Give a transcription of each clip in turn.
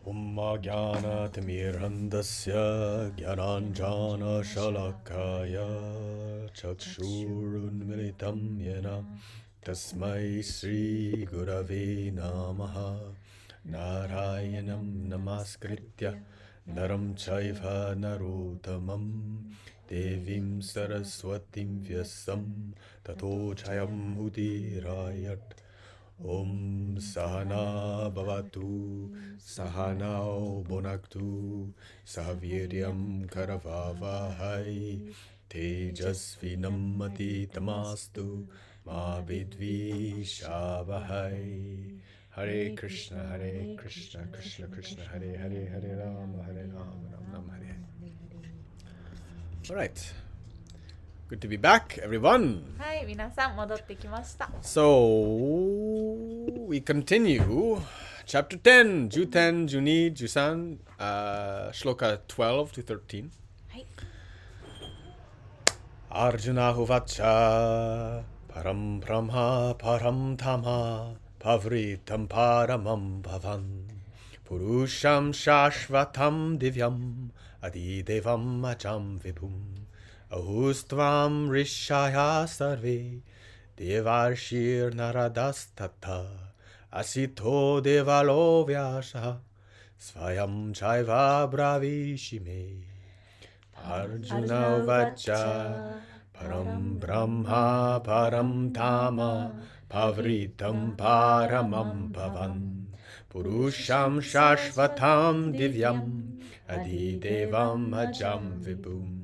Umma Jnana Timirandasya Jnananjana Shalakaya Chakshurunmilitam Yena Tasmai Sri Gurave Namaha Narayanam Namaskritya Naram Chaiva Narotamam Devim Saraswatim Vyasam Tato Chayam Udirayat Om Sahana Bhavatu Sahanao Bonaktu Saviryam Karavavahai Tejasvinam Tamastu Ma Vidvi Shavahai. Hare Krishna, Krishna Krishna, Hare Hare, Hare Rama, Ram Ram, Hare Hare. All right. Good to be back, everyone. はい、皆さん戻ってきました。 So, we continue. Chapter 10, Juten, Juni, Jusan, Shloka 12 to 13. はい。 Arjuna Hovacha, Param Brahma, Param Tama, Pavritam Paramam Bhavan, Purusham Shashvatam Divyam, Adidevam Ajam Vibhum. Ahustvam Rishaya Sarve Devarshir Naradastata Asito Devalo Vyasa Svayam Chaiva Bravishime Arjuna Vacha Param Brahma Param Tama Pavritam Paramam Bhavan Purusham Shashvatam Divyam Adidevam Ajam Vibhum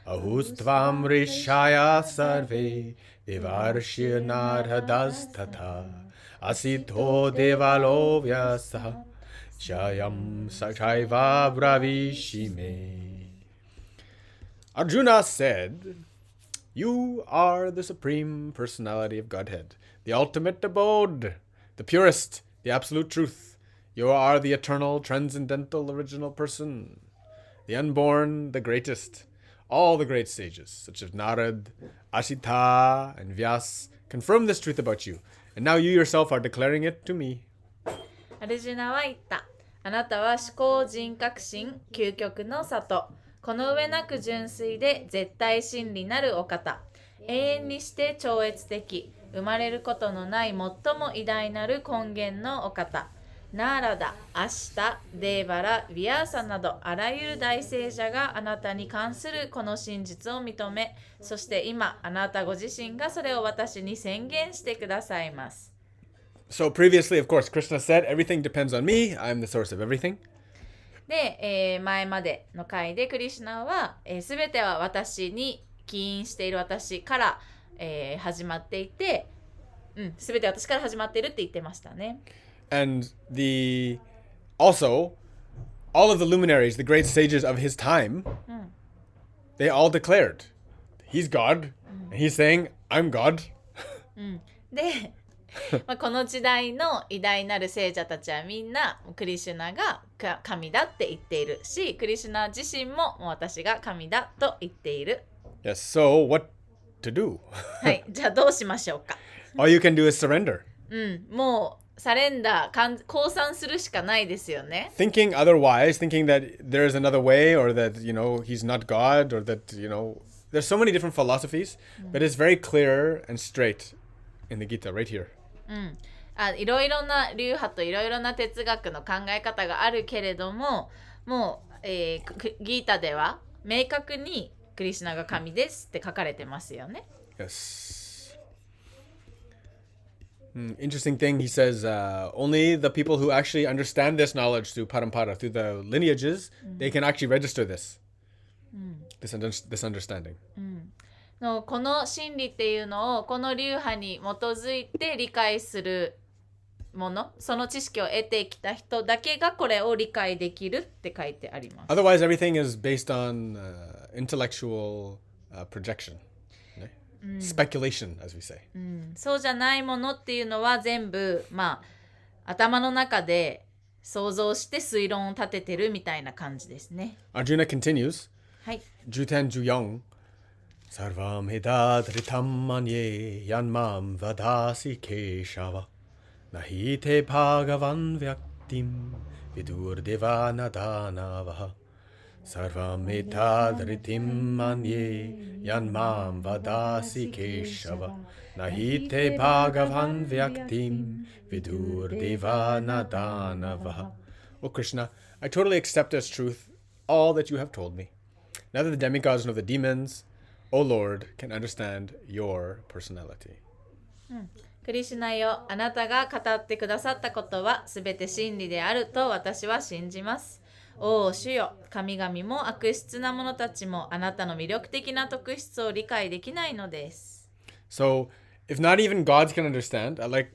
Ahustvam Rishaya Sarve Devarshir Narhadastata Asito Devalo Vyasa Shayam Sakaiva Bravishime. Arjuna said, "You are the Supreme Personality of Godhead, the ultimate abode, the purest, the absolute truth. You are the eternal, transcendental, original person, the unborn, the greatest. All the great sages, such as Narad, Ashita, and Vyas, confirm this truth about you, and now you yourself are declaring it to me." アルジュナは言った。あなたは思考人格心、究極の里。この上なく純粋で絶対真理なるお方。永遠にして超越的。生まれることのない最も偉大なる根源のお方。ナーラダ、アシタ、デーバラ、ヴィアーサなどあらゆる大聖者があなたに関するこの真実を認め、そして今あなたご自身がそれを私に宣言してくださいます。So previously, of course, Krishna said, "Everything depends on me. I'm the source of everything." で、前までの回でクリシュナはすべては私に起因している私から、始まっていて、すべて私から始まっているって言ってましたね。And also, all of the luminaries, the great sages of his time, they all declared, he's God, and he's saying, I'm God. で、この時代の偉大なる聖者たちはみんなクリシュナが神だって言っているし、クリシュナ自身も私が神だと言っている。Yes, so what to do? はい、じゃあどうしましょうか。All you can do is surrender. もうサレンダー、降参するしかないですよね。Thinking otherwise, thinking that there's another way, or that, he's not God, or that, there's so many different philosophies, but it's very clear and straight in the Gita, right here. いろいろな流派といろいろな哲学の考え方があるけれども、もう、ギータでは明確にクリシュナが神ですって書かれてますよね。Interesting thing, he says, only the people who actually understand this knowledge through parampara, through the lineages, they can actually register this, this understanding. この真理っていうのをこの流派に基づいて理解するもの、その知識を得てきた人だけがこれを理解できるって書いてあります。Otherwise, everything is based on intellectual projection.Speculation, as we say. そうじゃないものっていうのは全部、頭の中で想像して推論を立ててるみたいな感じですね。Arjuna continues. はい。Juten Juyong. Sarvam Hidadritam Manye Yanmam Vadasi Keshava Nahi te bhagavan vyaktim vidur devana danavaha sarvam etadritim manye yanmam vadasi keshava Nahi te bhagavan vyaktim vidur devana danavaha. O Krishna, I totally accept as truth all that you have told me. Neither the demigods nor the demons, O Lord, can understand your personality. クリシュナよ、あなたが語ってくださったことはすべて真理であると私は信じます。おお主よ、神々も悪質な者たちもあなたの魅力的な特質を理解できないのです。So, if not even gods can understand, like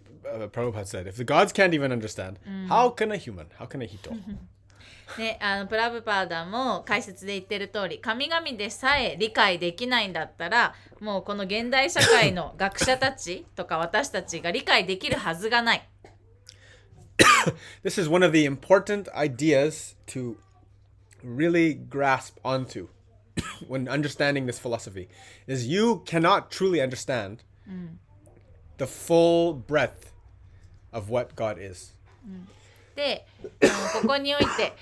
Prabhupada said, if the gods can't even understand, how can a human, how can a hito? ね、プラブパーダも解説で言ってる通り、神々でさえ理解できないんだったら、もうこの現代社会の学者たちとか私たちが理解できるはずがない。This is one of the important ideas to really grasp onto when understanding this philosophy, is you cannot truly understand the full breadth of what God is. で、ここにおいて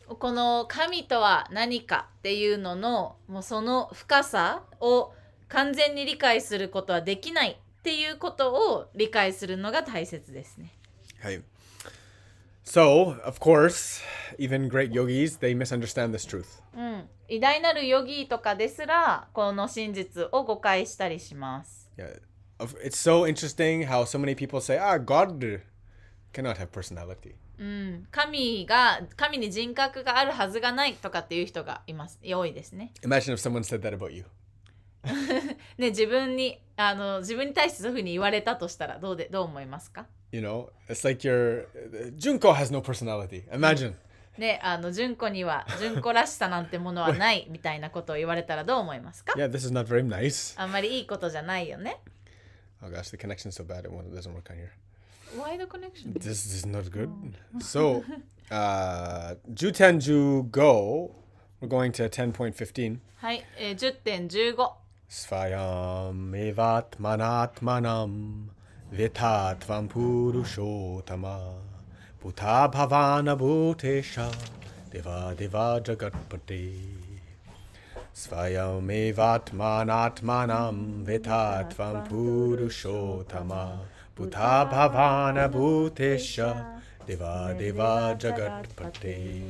この神とは何かっていうののもうその深さを完全に理解することはできないっていうことを理解するのが大切ですね。はい。So, of course, even great yogis, they misunderstand this truth. 偉大なるヨギとかですらこの真実を誤解したりします。Yeah. It's so interesting how so many people say, God cannot have personality. 神に人格があるはずがないとかっていう人がいます。多いですね。Imagine if someone said that about you. ね、自分に対してそういうふうに言われたとしたらどう思いますか？ You know, it's like Junko has no personality. Imagine. で、純子には純子らしさなんてものはないみたいなことを言われたらどう思いますか？ Yeah, this is not very nice. あんまりいいことじゃないよね。Oh gosh, the connection's so bad it doesn't work on here. Why the connection? This is not good. So, Jutenju Go, we're going to 10.15. はい、10.15 Svayam evat manatmanam vitatvam purushotama Bhuta bhavana bhutesha deva deva jagatpate Svayam evat manatmanam vitatvam purushotama Bhuta bhavana bhutesha deva deva jagatpate.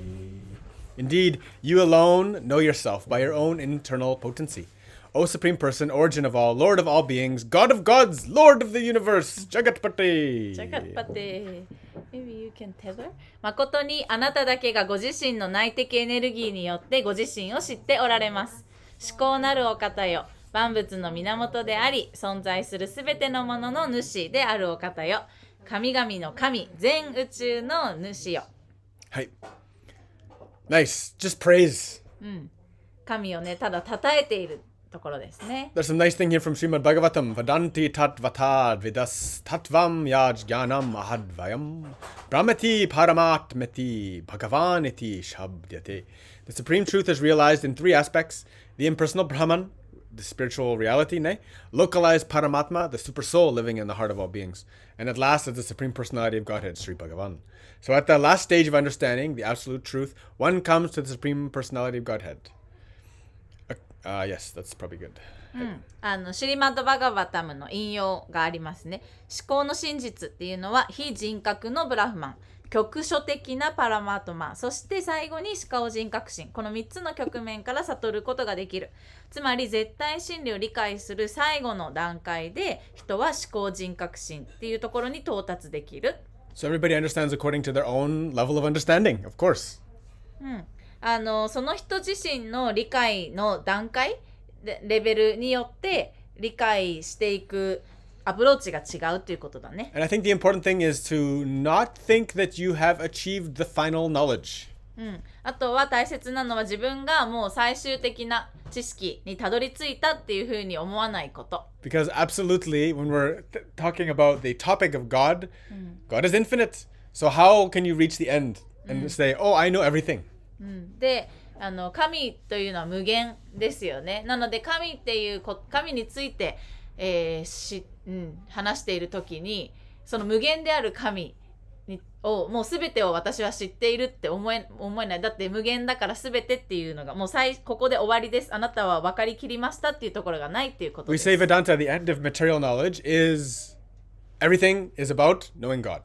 Indeed, you alone know yourself by your own internal potency. O Supreme Person, origin of all, Lord of all beings, God of gods, Lord of the universe, Jagatpate. Jagatpate. Maybe you can tether? 誠にあなただけがご自身の内的エネルギーによってご自身を知っておられます。至高なるお方よ。万物の源であり、存在するすべてのものの主であるお方よ。神々の神、全宇宙の主よ。はい。Nice. Just praise. 神をね、ただ称えているところですね。There's some nice thing here from Srimad Bhagavatam. Vadanti tat vatad vidas tatvam yaj jnanam ahadvayam brahmati paramatmeti bhagavaniti shabdyate. The supreme truth is realized in three aspects. The impersonal Brahman, the spiritual reality, localized Paramatma, the super soul living in the heart of all beings. And at last is the supreme personality of Godhead, Sri Bhagavan. So at the last stage of understanding the absolute truth, one comes to the supreme personality of Godhead. Yes, that's probably good. シリマッド・バガバタムの引用がありますね。思考の真実っていうのは非人格のブラフマン、局所的なパラマートマ、そして最後に思考人格心、この3つの局面から悟ることができる。つまり絶対真理を理解する最後の段階で人は思考人格心っていうところに到達できる。So everybody understands according to their own level of understanding, of course. その人自身の理解の段階レベルによって理解していくアプローチが違うということだね。And I think the important thing is to not think that you have achieved the final knowledge. あとは大切なのは自分がもう最終的な知識にたどり着いたっていうふうに思わないこと。Because absolutely, when we're talking about the topic of God, God is infinite. So how can you reach the end and say, oh, I know everything? で、神というのは無限ですよね。なので神について、話している時にその無限である神をもう全てを私は知っているって思えない。だって無限だから全てっていうのがもうここで終わりです。あなたは分かりきりましたっていうところがないっていうことで We す。 say Vedanta, the end of material knowledge is everything is about knowing God.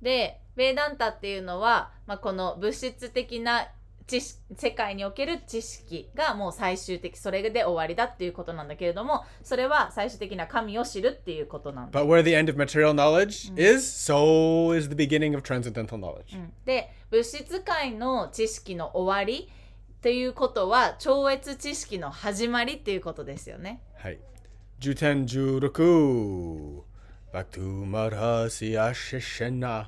で、ベーダンタっていうのは、この物質的な世界における知識がもう最終的、それで終わりだっていうことなんだけれども、それは最終的な神を知るっていうことなんだ。But where the end of material knowledge is, so is the beginning of transcendental knowledge. で、物質界の知識の終わりっていうことは超越知識の始まりっていうことですよね。はい。Juten Juroku Bhaktu Marhasi Asheshena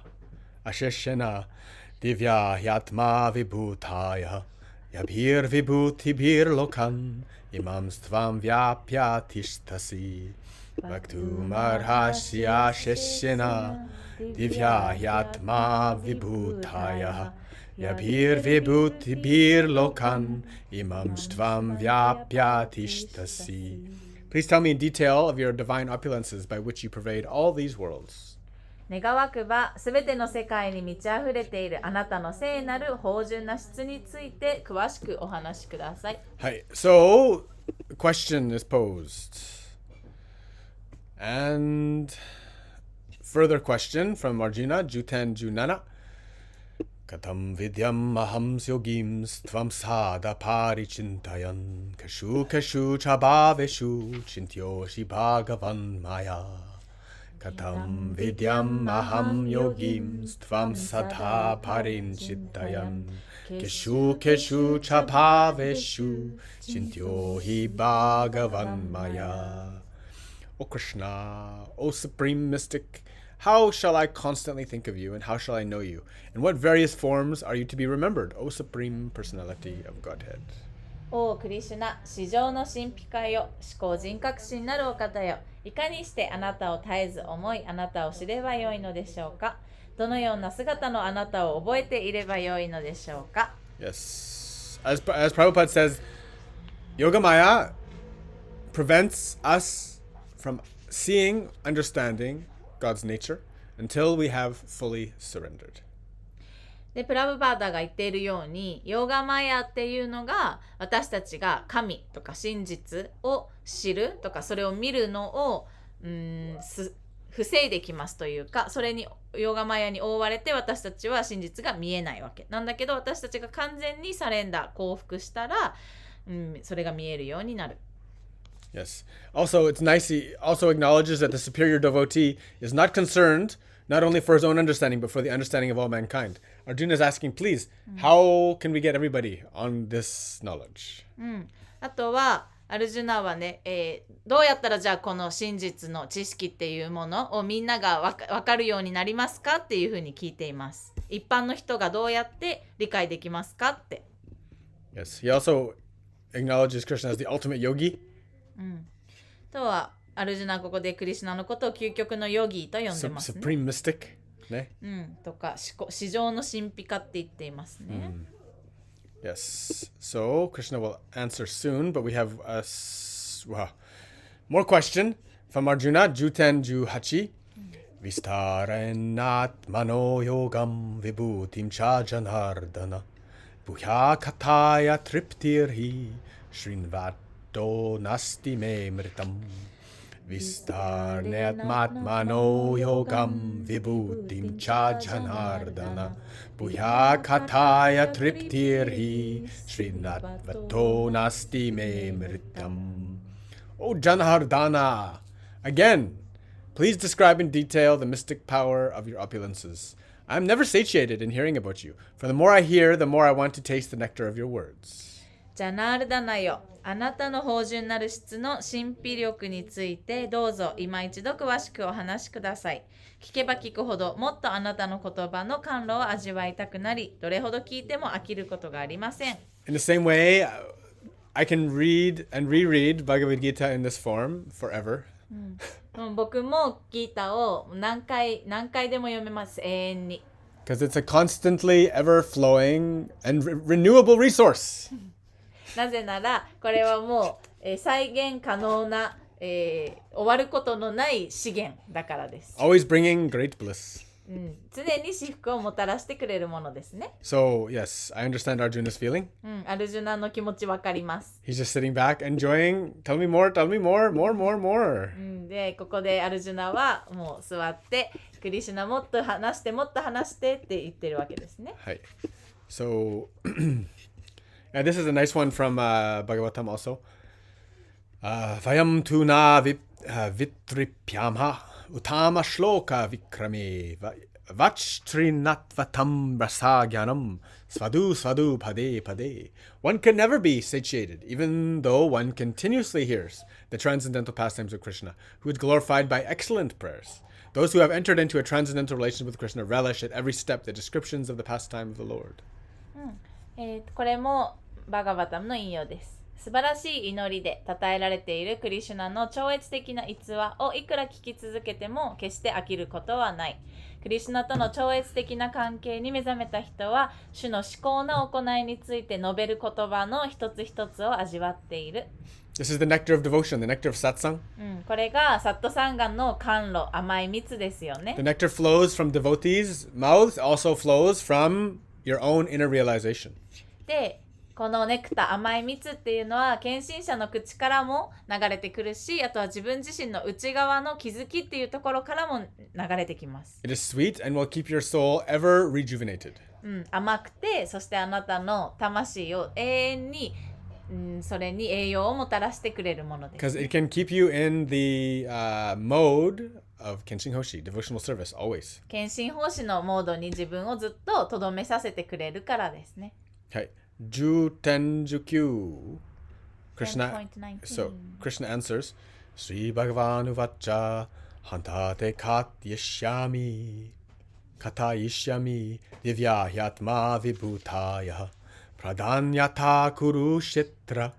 Divya Yatma Vibhutaya Yabhir Vibhutibhir Lokan Imam Stvam Vyapya Tishtasi Bhaktu Marhasi Asheshena Divya Yatma Vibhutaya Yabhir Vibhutibhir Lokan Imam Stvam Vyapya Tishtasi. Please tell me in detail of your divine opulences by which you pervade all these worlds. 願わくばすべての世界に満ち溢れているあなたの聖なる芳醇な質について詳しくお話しください。Hi. So, a question is posed. And further question from Arjuna, Juten Junana. Katam vidyam aham yogims tvam sada parichintayan kashu chabhaveshu chintyoshi bhagavan maya. Katam vidyam aham yogims tvam sada parichintayan kashu chabhaveshu chintyohi bhagavan maya. O Krishna, O Supreme Mystic, how shall I constantly think of you, and how shall I know you? In what various forms are you to be remembered, O Supreme Personality of Godhead? おクリシュナ、至上の神秘家よ、思考人格心なるお方よ、いかにしてあなたを絶えず思い、あなたを知ればよいのでしょうか。どのような姿のあなたを覚えていればよいのでしょうか。 Yes. As Prabhupada says, Yoga Maya prevents us from seeing, understanding God's nature until we have fully surrendered. でプラブパーダが言っているように、ヨガマヤっていうのが私たちが神とか真実を知るとかそれを見るのを防いできますというか、それにヨガマヤに覆われて私たちは真実が見えないわけなんだけど、私たちが完全にサレンダー降伏したら、それが見えるようになる。Yes. Also, it's nice he also acknowledges that the superior devotee is not concerned not only for his own understanding, but for the understanding of all mankind. Arjuna is asking, please, how can we get everybody on this knowledge? あとはアルジュナはね、どうやったらじゃあこの真実の知識っていうものをみんなが分かるようになりますかっていうふうに聞いています。一般の人がどうやって理解できますかって。Yes. He also acknowledges Krishna as the ultimate yogi. とはアルジュナはここでクリシュナのことを究極のヨギと呼んでますね。Supreme mystic. ね。とか至上の神秘家って言っていますね。Yes. So Krishna will answer soon, but we have more question from Arjuna, Juten Juhachi. Vistarenat mano yogam vibhutim cha janardana. Bhuya kataya triptirhi shrinvato nasti me mritam. Vistarnet matmano yogam vibhutim cha janardana. Bhuya kataya triptirhi srinatvato nasti me mritam. O Janardana, again, please describe in detail the mystic power of your opulences. I am never satiated in hearing about you, for the more I hear, the more I want to taste the nectar of your words. ジャナールダナよ、あなたの芳醇なる質の神秘力についてどうぞ今一度詳しくお話しください。聞けば聞くほどもっとあなたの言葉の甘露を味わいたくなり、どれほど聞いても飽きることがありません。In the same way, I can read and reread Bhagavad Gita in this form forever. 僕もギータを何回でも読めます、永遠に。Because it's a constantly ever-flowing and renewable resource. なぜならこれはもう、再現可能な終わることのない資源だからです。Always bringing great bliss. 常に至福をもたらしてくれるものですね。So, yes, I understand Arjuna's feeling. アルジュナの気持ちわかります。He's just sitting back, enjoying, tell me more, more. で、ここでアルジュナはもう座って、クリシュナもっと話してって言ってるわけですね。はい。So, this is a nice one from Bhagavatam also. Vayam tu na vitripyamha utama shloka vikrame vachtrinatvatam rasagyanam svadu pade. One can never be satiated, even though one continuously hears the transcendental pastimes of Krishna, who is glorified by excellent prayers. Those who have entered into a transcendental relationship with Krishna relish at every step the descriptions of the pastime of the Lord. これもバガバタムの引用です。素晴らしい祈りで称えられているクリシュナの超越的な逸話をいくら聞き続けても決して飽きることはない。クリシュナとの超越的な関係に目覚めた人は主の至高な行いについて述べる言葉の一つ一つを味わっている。This is the nectar of devotion, the nectar of satsang. これがサットサンガンの甘露、甘い蜜ですよね。The nectar flows from devotees' mouths, also flows from your own inner realization. で、このネクタ、甘い蜜っていうのは献身者の口からも流れてくるし、あとは自分自身の内側の気づきっていうところからも流れてきます。It is sweet and will keep your soul ever rejuvenated. 甘くて、そしてあなたの魂を永遠に、それに栄養をもたらしてくれるものです。Because it can keep you in the mode of Kenshin Hoshi, devotional service, always. 献身奉仕のモードに自分をずっととどめさせてくれるからですね。はい。10.19 Krishna 10.19 So Krishna answers Sri Bhagavan Uvacha Hantate Katayishyami Divya Hyatma Vibhutaya Pradanyata Kurukshetra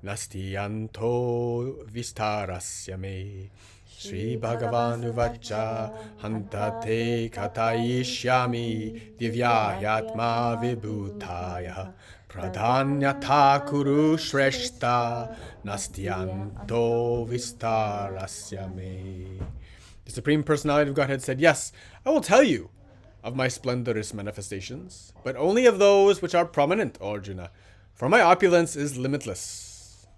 Nastiyanto Vistarasya Me Sri Bhagavan Uvacha Hantate Katayishyami Divya Hyatma Vibhutaya Pradanyata Kuru Shreshta Nastyanto Vistarasya Me. The Supreme Personality of Godhead said, Yes, I will tell you of my splendorous manifestations, but only of those which are prominent, O Arjuna, for my opulence is limitless.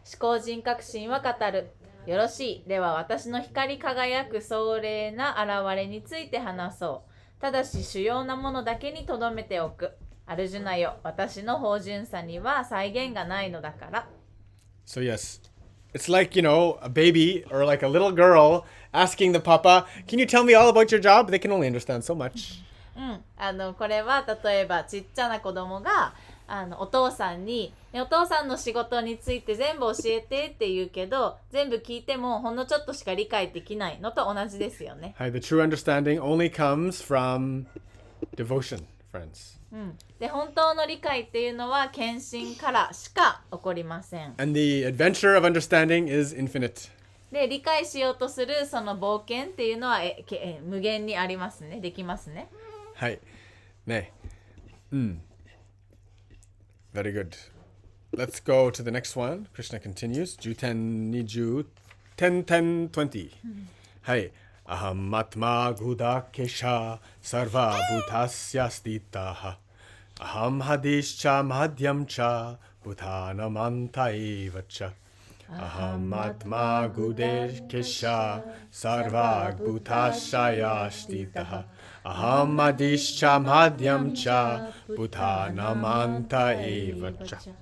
思考人格心は語る。よろしい。では私の光り輝く壮麗な現れについて話そう。ただし主要なものだけにとどめておく。アルジュナよ、私の芳醇さには再現がないのだから。So yes, it's like, a baby or like a little girl asking the papa, Can you tell me all about your job? They can only understand so much. これは例えばちっちゃな子供がお父さんに、お父さんの仕事について全部教えてって言うけど、全部聞いてもほんのちょっとしか理解できないのと同じですよね。Hi, the true understanding only comes from devotion, friends. で、本当の理解っていうのは献身からしか起こりません。And the adventure of understanding is infinite. で、理解しようとするその冒険っていうのは無限にありますね。できますね。はい。ね。Very good. Let's go to the next one. Krishna continues. 10:20. Hai. Aham atma gudakesha sarva bhutasya stitaha. Aham hadischa madhyamcha bhutanamanta evacha. Aham atma gudakesha sarva bhutasya stitaha. Aham adischa madhyam cha bhutanamanta evacha.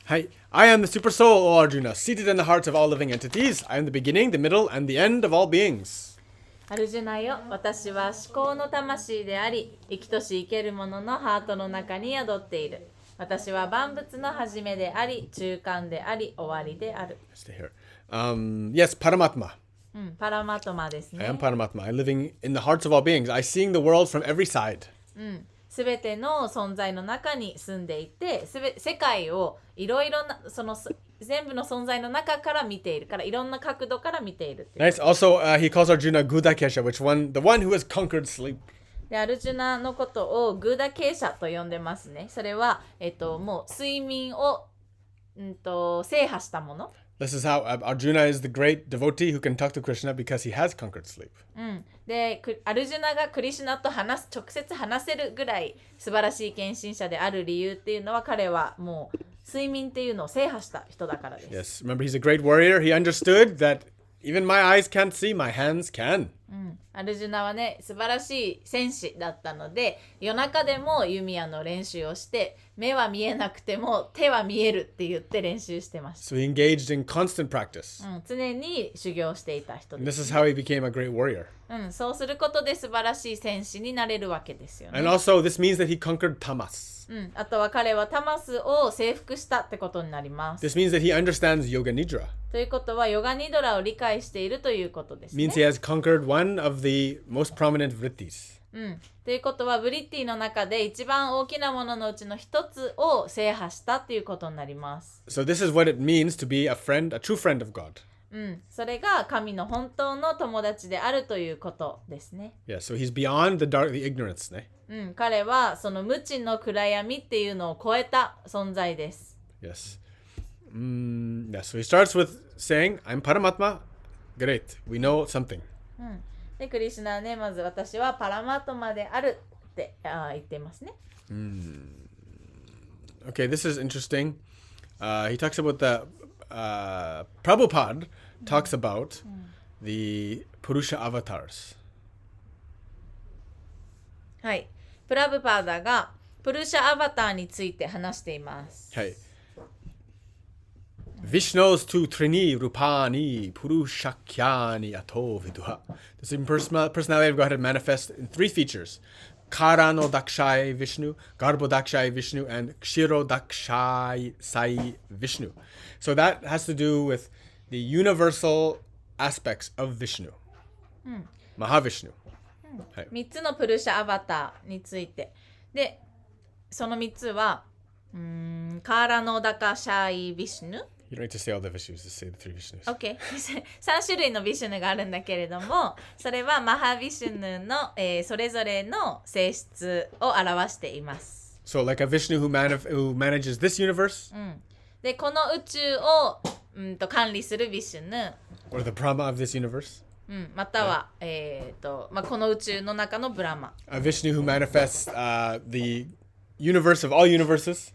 Hi, I am the Super Soul, O Arjuna, seated in the hearts of all living entities. I am the beginning, the middle, and the end of all beings. アルジュナよ、私は思考の魂であり、生きとし生けるもののハートの中に宿っている。私は万物の始めであり、中間であり、終わりである。Stay here. Yes, Paramatma. パラマトマですね。I am Paramatma. I living in the hearts of all beings. I seeing the world from every side. すべての存在の中に住んでいて、世界をいろいろな全部の存在の中から見ているから、いろんな角度から見ている。Nice. Also, he calls Arjuna Gudakesha, the one who has conquered sleep. で、アルジュナのことをグーダケーシャと呼んでますね。それはもう睡眠を制覇したもの。This is how Arjuna is the great devotee who can talk to Krishna because he has conquered sleep. でアルジュナがクリシュナと直接話せるぐらい素晴らしい献身者である理由っていうのは、彼はもう睡眠っていうのを制覇した人だからです。Yes, remember he's a great warrior. He understood that even my eyes can't see, my hands can. アルジュナはね、素晴らしい戦士だったので、夜中でも弓矢の練習をして、目は見えなくても手は見えるって言って練習してました。So he engaged in constant practice. 常に修行していた人 And で this す。is how he became a great warrior. そうすることで素晴らしい戦士になれるわけですよね。And also, this means that he conquered tamas. あとは彼はタマスを征服したってことになります。 This means that he understands yoga nidra. ということはヨガニドラを理解しているということですね。 Means he has conquered one of the most prominent vrittis. ということはブリッティの中で一番大きなもののうちの一つを制覇したということになります。 So this is what it means to be a friend, a true friend of God. それが神の本当の友達であるということですね。Yeah, so he's beyond the ignorance. Ne? 彼はその無知の暗闇っていうのを超えた存在です。 Yes. Yeah, so he starts with saying, I'm Paramatma. Great. We know something. でクリシュナはね、まず私はパラマトマであるって言ってますね。Okay, this is interesting. He talks about the Prabhupada talks about the Purusha avatars. はい。プラブパーダがプルシャアバターについて話しています。はい。Vishnos tu trini rupani purushakyani ato viduha. The same personality of Godhead manifest in three features: Karano Dakshai Vishnu, Garbo Dakshai Vishnu, and Kshiro Dakshai Sai Vishnu. So that has to do with the universal aspects of Vishnu. Mahavishnu. 3つのプルシャアバターについて。で、その3つは、カーラノダカシャイビシュヌ。You don't need to say all the Vishnus, just say the three Vishnus. OK 3種類のビシュヌがあるんだけれども、それはマハビシュヌの、それぞれの性質を表しています。So like a Vishnu who manages this universe, で、この宇宙を管理するビシュヌ、or the Brahma of this universe, または、この宇宙の中のブラマ。a Vishnu who manifests the universe of all universes,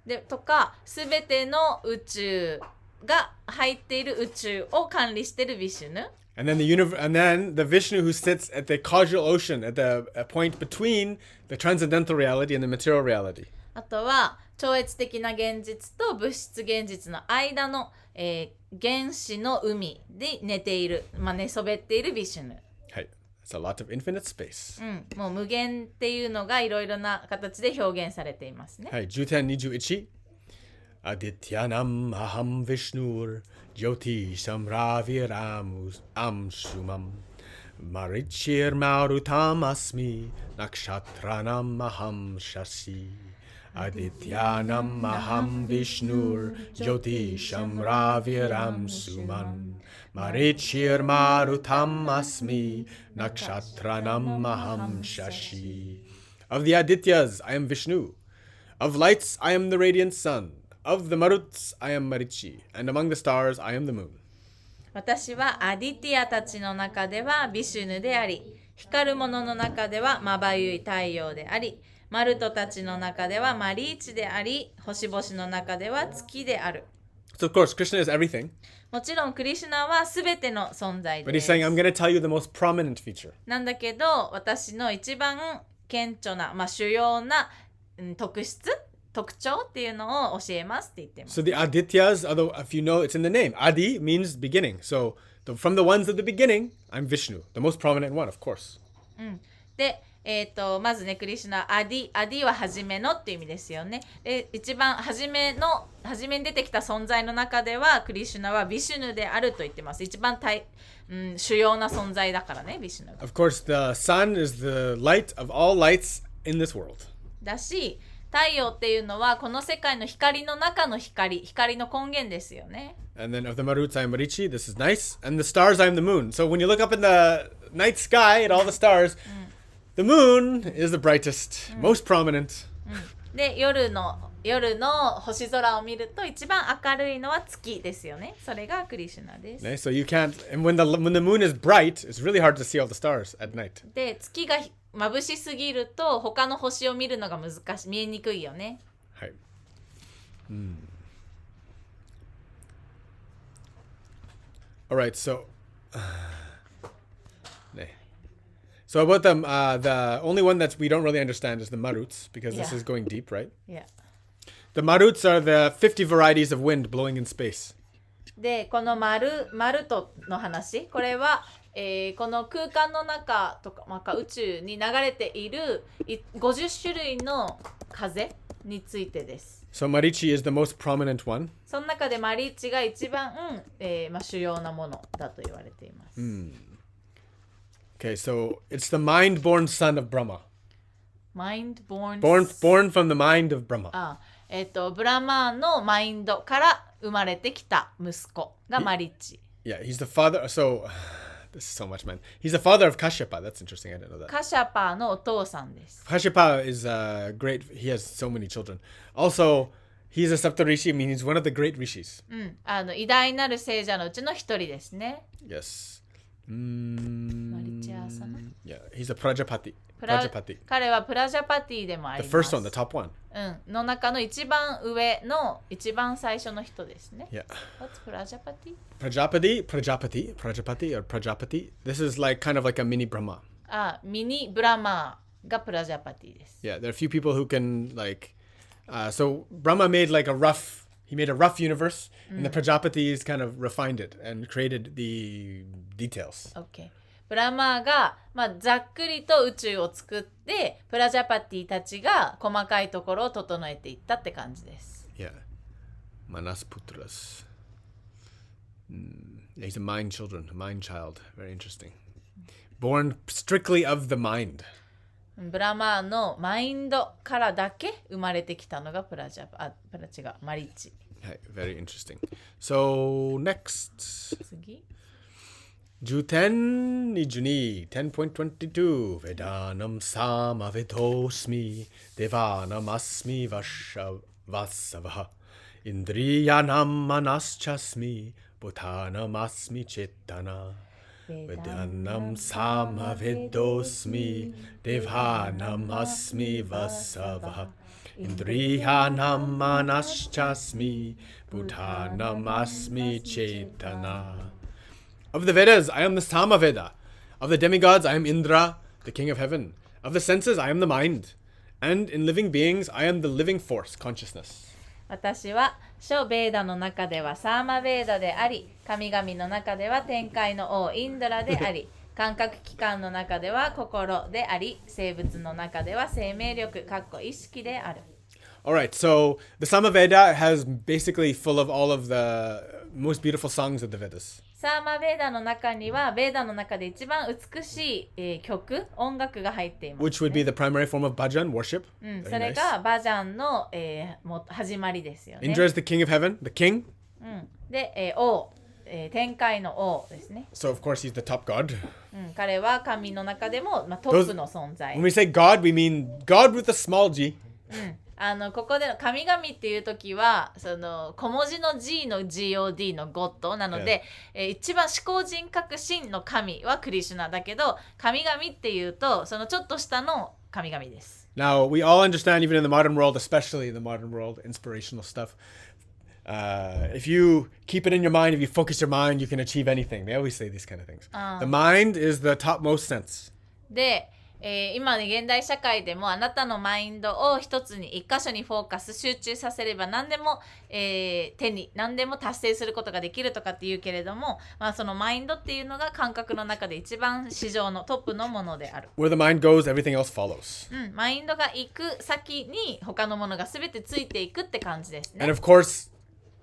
でとか、すべての宇宙が入っている宇宙を管理しているビシュヌ。and then the Vishnu who sits at the causal ocean, at the point between the transcendental reality and the material reality. あとは超越的な現実と物質現実の間の、原子の海で寝ている、寝そべっているビシュヌ。はい。It's a lot of infinite space. もう無限っていうのがいろいろな形で表現されていますね。はい。10-21 Adityanam aham Vishnur Jyotisham Raviramus Amshumam Marichir Marutam Asmi Nakshatranam aham Shashi Adityanam aham Vishnur Jyotisham Raviram Suman Marichir Marutam Asmi Nakshatranam aham Shashi. Of the Adityas, I am Vishnu. Of lights, I am the radiant sun. Of the Maruts, I am Marichi. And among the stars, I am the moon. 私はアディティアたちの中ではビシュヌであり、光るものの中ではまばゆい太陽であり、マルトたちの中ではマリーチであり、星々の中では月である。So of course, Krishna is everything. もちろんクリシュナはすべての存在 But で he's す。 saying, I'm going to tell you the most prominent feature. なんだけど、私の一番顕著な、主要な特徴っていうのを教えますって言ってます。 So the Adityas, although if you know, it's in the name. Adi means beginning. So from the ones at the beginning, I'm Vishnu, the most prominent one, of course. で、まずね、クリシュナ、アディは初めのっていう意味ですよね。で、一番初めに出てきた存在の中では、クリシュナはビシュヌであると言ってます。一番主要な存在だからね、ビシュヌが。Of course, the sun is the light of all lights in this world. だし、太陽っていうのはこの世界の光の中の光の根源ですよね。And then of the Maruts, I'm Marichi. This is nice. And the stars, I'm the moon. So when you look up in the night sky at all the stars, the moon is the brightest, most prominent. で夜の星空を見ると一番明るいのは月ですよね。それがクリシュナです。So you can't, and when the moon is bright, it's really hard to see all the stars at night. で月が眩しすぎると他の星を見るのが見えにくいよね。はい。Alright, so So about the only one that we don't really understand is the maruts, because this is going deep, right? Yeah. The maruts are the 50 varieties of wind blowing in space. でこのマルトの話、これは、この空間の中とか、宇宙に流れている50種類の風についてです。So Marichi is the most prominent one. その中でマリッチが一番、主要なものだと言われています。Okay, so it's the mind-born son of Brahma. Mind-born Born from the mind of Brahma. ブラマーのマインドから生まれてきた息子がマリッチ。Yeah, he's the father. So this is so much, man. He's the father of Kashyapa. That's interesting. I didn't know that. カシャパーのお父さんです。Kashyapa is great. He has so many children. Also, he's a Saptarishi. I mean, he's one of the great rishis. 偉大なる聖者のうちの一人ですね。Yes. マリチア様。Yeah, he's a Prajapati. 彼はプラジャパティでもあり The ます。first one, the top one. の中の一番上の一番最初の人ですね。Yeah. What's プラジャパティ? Prajapati or Prajapati. This is like kind of like a mini Brahma. ミニブラマーがプラジャパティです。Yeah, there are a few people who can like, so Brahma made like he made a rough universe, and the Prajapatis kind of refined it and created the details. Okay. ブラマーが、ざっくりと宇宙を作ってプラジャパティたちが細かいところを整えていったって感じです。Yeah. Manasputras. He's a mind child. Very interesting. Born strictly of the mind. ブラマーのマインドからだけ生まれてきたのがマリッチ。はい、very interesting. So next. 次。10.22 10.22 Vedanam samavedosmi Devanam asmi vasavaha Indriyanam manaschasmi Bhutanam asmi chittana Vedanam samavedosmi Devanam asmi vasavaha Indriyanam manaschasmi Bhutanam asmi chittana. Of the Vedas, I am the Samaveda. Of the demigods, I am Indra, the king of heaven. Of the senses, I am the mind. And in living beings, I am the living force, consciousness. 私は諸ベーダの中ではサーマベーダであり、神々の中では天界の王インドラであり、感覚器官の中では心であり、生物の中では生命力、意識である。Alright, so the Samaveda has basically full of all of the most beautiful songs of the Vedas. サーマベーダの中にはベーダの中で一番美しい、音楽が入っています、ね。Which would be the primary form of bhajan, worship. それがバジャンの、始まりですよね。Indra is the king of heaven, the king. で、王、天界の王ですね。So of course he's the top god. 彼は神の中でも、トップの存在。When we say God, we mean God with a small g. ここでの神々っていう時はその小文字の G の GOD のゴッドなので、一番思考人格心の神はクリシュナだけど、神々っていうとそのちょっと下の神々です。Now we all understand, even in the modern world, especially in the modern world, inspirational stuff. If you keep it in your mind, if you focus your mind, you can achieve anything. They always say these kind of things. The mind is the topmost sense. で今ね現代社会でもあなたのマインドを一つに一箇所にフォーカス集中させれば何でも、何でも達成することができるとかって言うけれども、そのマインドっていうのが感覚の中で一番市場のトップのものである。Where the mind goes, everything else follows. マインドが行く先に他のものが全てついていくって感じですね。And of course,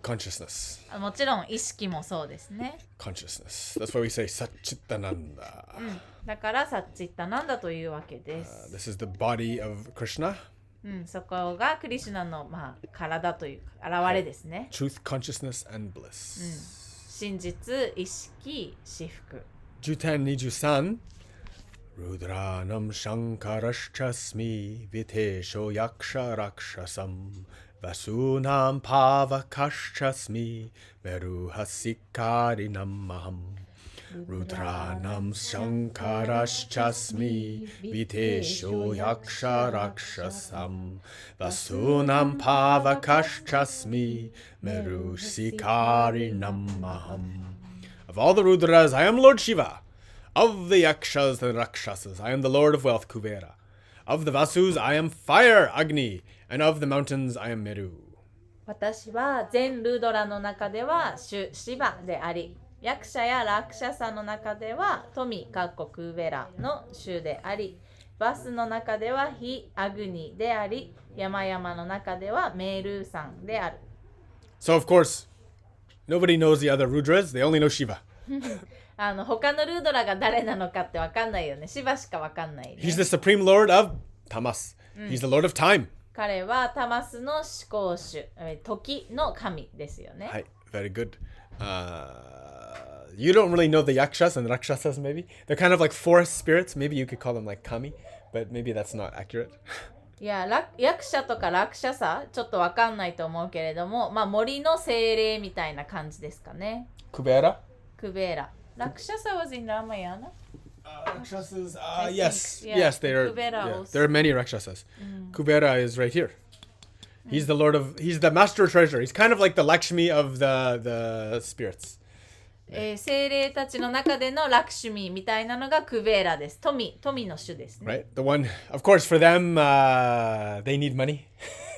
consciousness. もちろん意識もそうですね。Consciousness. That's why we say Satchitananda. だからサッチッタなんだというわけです。This is the body of Krishna. そこがクリシュナの、体というか現れですね。Truth, consciousness, and bliss. 真実、意識、至福。1023. Rudranam Shankarashchasmi Vitesho Yaksha Rakshasam Vasunam Pavakashchasmi Meruhasikarinam Maham Rudranam Shankarashchasmi Vitesho Yaksha Rakshasam Vasunam Pavakashchasmi Meruhasikarinam Maham. Of all the Rudras, I am Lord Shiva. Of the Yakshas and Rakshasas, I am the Lord of Wealth, Kuvera. Of the Vasus, I am Fire, Agni. And of the mountains, I am Meru. 私は全ルードラの中では主シバであり、役者やラクシャサの中では富クーベラの主であり、バスの中では火アグニであり、山々の中ではメールーさんである。So of course, nobody knows the other Rudras. They only know Shiva. 他のルードラが誰なのかってわかんないよね。シバしかわかんない、ね。He's the supreme lord of Tamas. He's the lord of time. 彼はタマスの思考主、時の神ですよね。はい、very good. You don't really know the Yakshas and Rakshasas, maybe? They're kind of like forest spirits. Maybe you could call them like kami, but maybe that's not accurate. いや、役者とかラクシャサちょっとわかんないと思うけれども、まあ森の精霊みたいな感じですかね。Kubera? クベーラ。ラクシャサ was in Ramayana? Rakshasas, I yes. think, yeah. Yes, they are. Kubera Yeah, also. there are many Rakshasas. Kubera is right here. He's the lord of, he's the master treasurer. He's kind of like the Lakshmi of the spirits. 精霊たちの中でのラクシュミみたいなのがクベーラです。富の主ですね。Right? The one, of course, for them, they need money.